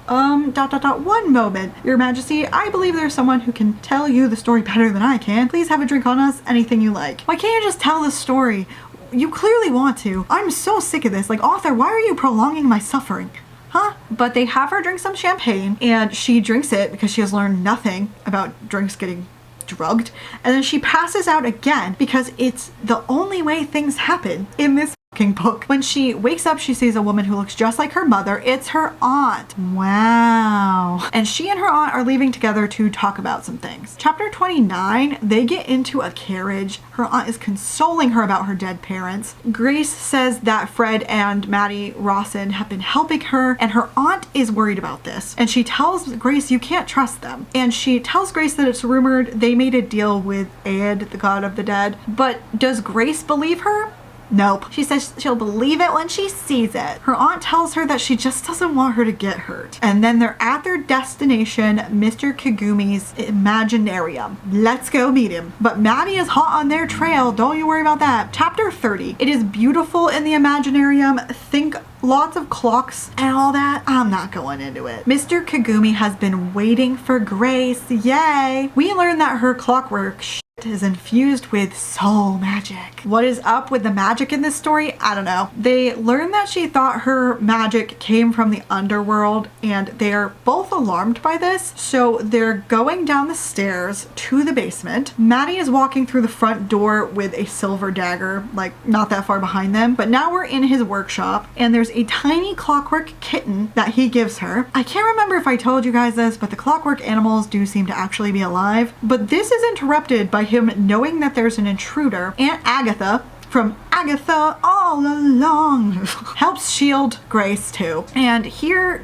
One moment, Your Majesty, I believe there's someone who can tell you the story better than I can. Please have a drink on us, anything you like. Why can't you just tell the story? You clearly want to. I'm so sick of this. Like, author, why are you prolonging my suffering? huh? But they have her drink some champagne and she drinks it because she has learned nothing about drinks getting drugged. And then she passes out again because it's the only way things happen in this fucking book. When she wakes up, she sees a woman who looks just like her mother. It's her aunt. Wow. And she and her aunt are leaving together to talk about some things. Chapter 29, they get into a carriage. Her aunt is consoling her about her dead parents. Grace says that Fred and Maddie Rawson have been helping her, and her aunt is worried about this. And she tells Grace you can't trust them. And she tells Grace that it's rumored they made a deal with Ed, the god of the dead. But does Grace believe her? Nope. She says she'll believe it when she sees it. Her aunt tells her that she just doesn't want her to get hurt. And then they're at their destination, Mr. Kagumi's Imaginarium. Let's go meet him. But Maddie is hot on their trail. Don't you worry about that. Chapter 30. It is beautiful in the Imaginarium. Think lots of clocks and all that. I'm not going into it. Mr. Kagumi has been waiting for Grace. Yay. We learn that her clockwork is infused with soul magic. What is up with the magic in this story? I don't know. They learn that she thought her magic came from the underworld, and they are both alarmed by this. So they're going down the stairs to the basement. Maddie is walking through the front door with a silver dagger, like not that far behind them. But now we're in his workshop, and there's a tiny clockwork kitten that he gives her. I can't remember if I told you guys this, but the clockwork animals do seem to actually be alive. But this is interrupted by him knowing that there's an intruder. Aunt Agatha from Agatha All Along helps shield Grace too. And here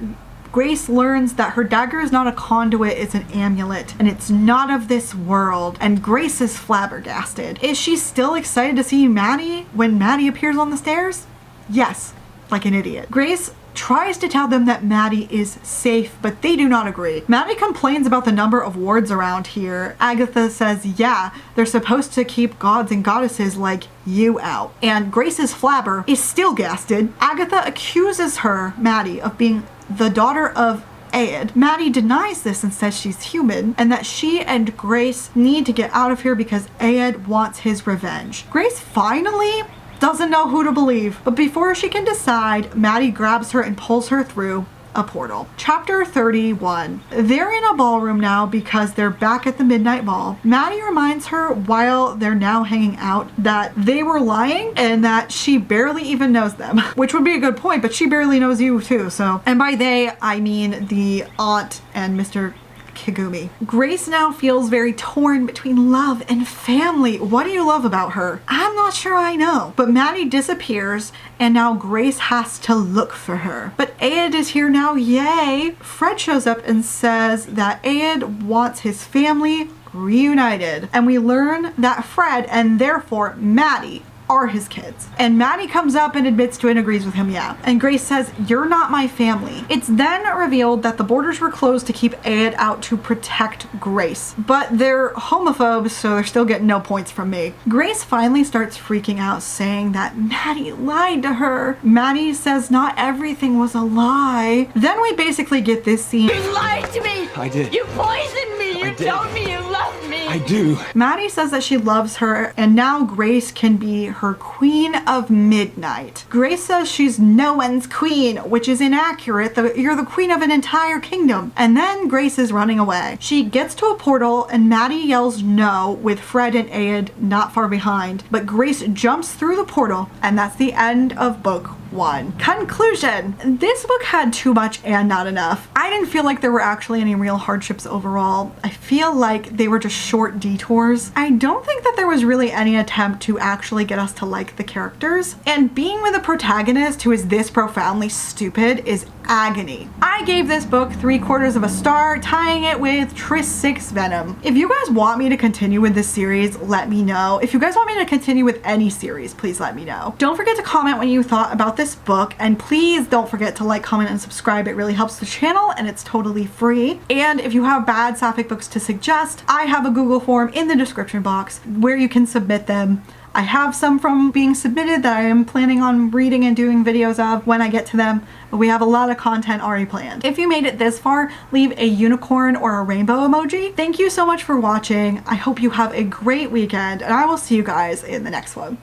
Grace learns that her dagger is not a conduit, it's an amulet, and it's not of this world. And Grace is flabbergasted. Is she still excited to see Maddie when Maddie appears on the stairs? Yes, like an idiot. Grace tries to tell them that Maddie is safe, but they do not agree. Maddie complains about the number of wards around here. Agatha says, yeah, they're supposed to keep gods and goddesses like you out. And Grace's flabber is still gasted. Agatha accuses her, Maddie, of being the daughter of Ed. Maddie denies this and says she's human and that she and Grace need to get out of here because Ed wants his revenge. Grace finally doesn't know who to believe, but before she can decide, Maddie grabs her and pulls her through a portal. Chapter 31. They're in a ballroom now because they're back at the midnight ball. Maddie reminds her while they're now hanging out that they were lying and that she barely even knows them, which would be a good point, but she barely knows you too, so. And by they, I mean the aunt and Mr. Kagumi. Grace now feels very torn between love and family. What do you love about her? I'm not sure I know. But Maddie disappears and now Grace has to look for her. But Ed is here now, yay! Fred shows up and says that Ed wants his family reunited. And we learn that Fred and therefore Maddie are his kids. And Maddie comes up and admits to and agrees with him, yeah. And Grace says, you're not my family. It's then revealed that the borders were closed to keep Ed out to protect Grace. But they're homophobes, so they're still getting no points from me. Grace finally starts freaking out, saying that Maddie lied to her. Maddie says not everything was a lie. Then we basically get this scene. You lied to me! I did. You poisoned me! You told me you loved me! I do. Maddie says that she loves her, and now Grace can be her queen of midnight. Grace says she's no one's queen, which is inaccurate. You're the queen of an entire kingdom. And then Grace is running away. She gets to a portal and Maddie yells no with Fred and Ed not far behind. But Grace jumps through the portal and that's the end of book 1. Conclusion. This book had too much and not enough. I didn't feel like there were actually any real hardships overall. I feel like they were just short detours. I don't think that there was really any attempt to actually get us to like the characters. And being with a protagonist who is this profoundly stupid is agony. I gave this book 3/4 of a star, tying it with Tris 6 Venom. If you guys want me to continue with this series, let me know. If you guys want me to continue with any series, please let me know. Don't forget to comment what you thought about this book, and please don't forget to like, comment, and subscribe. It really helps the channel and it's totally free. And if you have bad Sapphic books to suggest, I have a Google form in the description box where you can submit them. I have some from being submitted that I am planning on reading and doing videos of when I get to them, but we have a lot of content already planned. If you made it this far, leave a unicorn or a rainbow emoji. Thank you so much for watching. I hope you have a great weekend, and I will see you guys in the next one.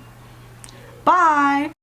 Bye!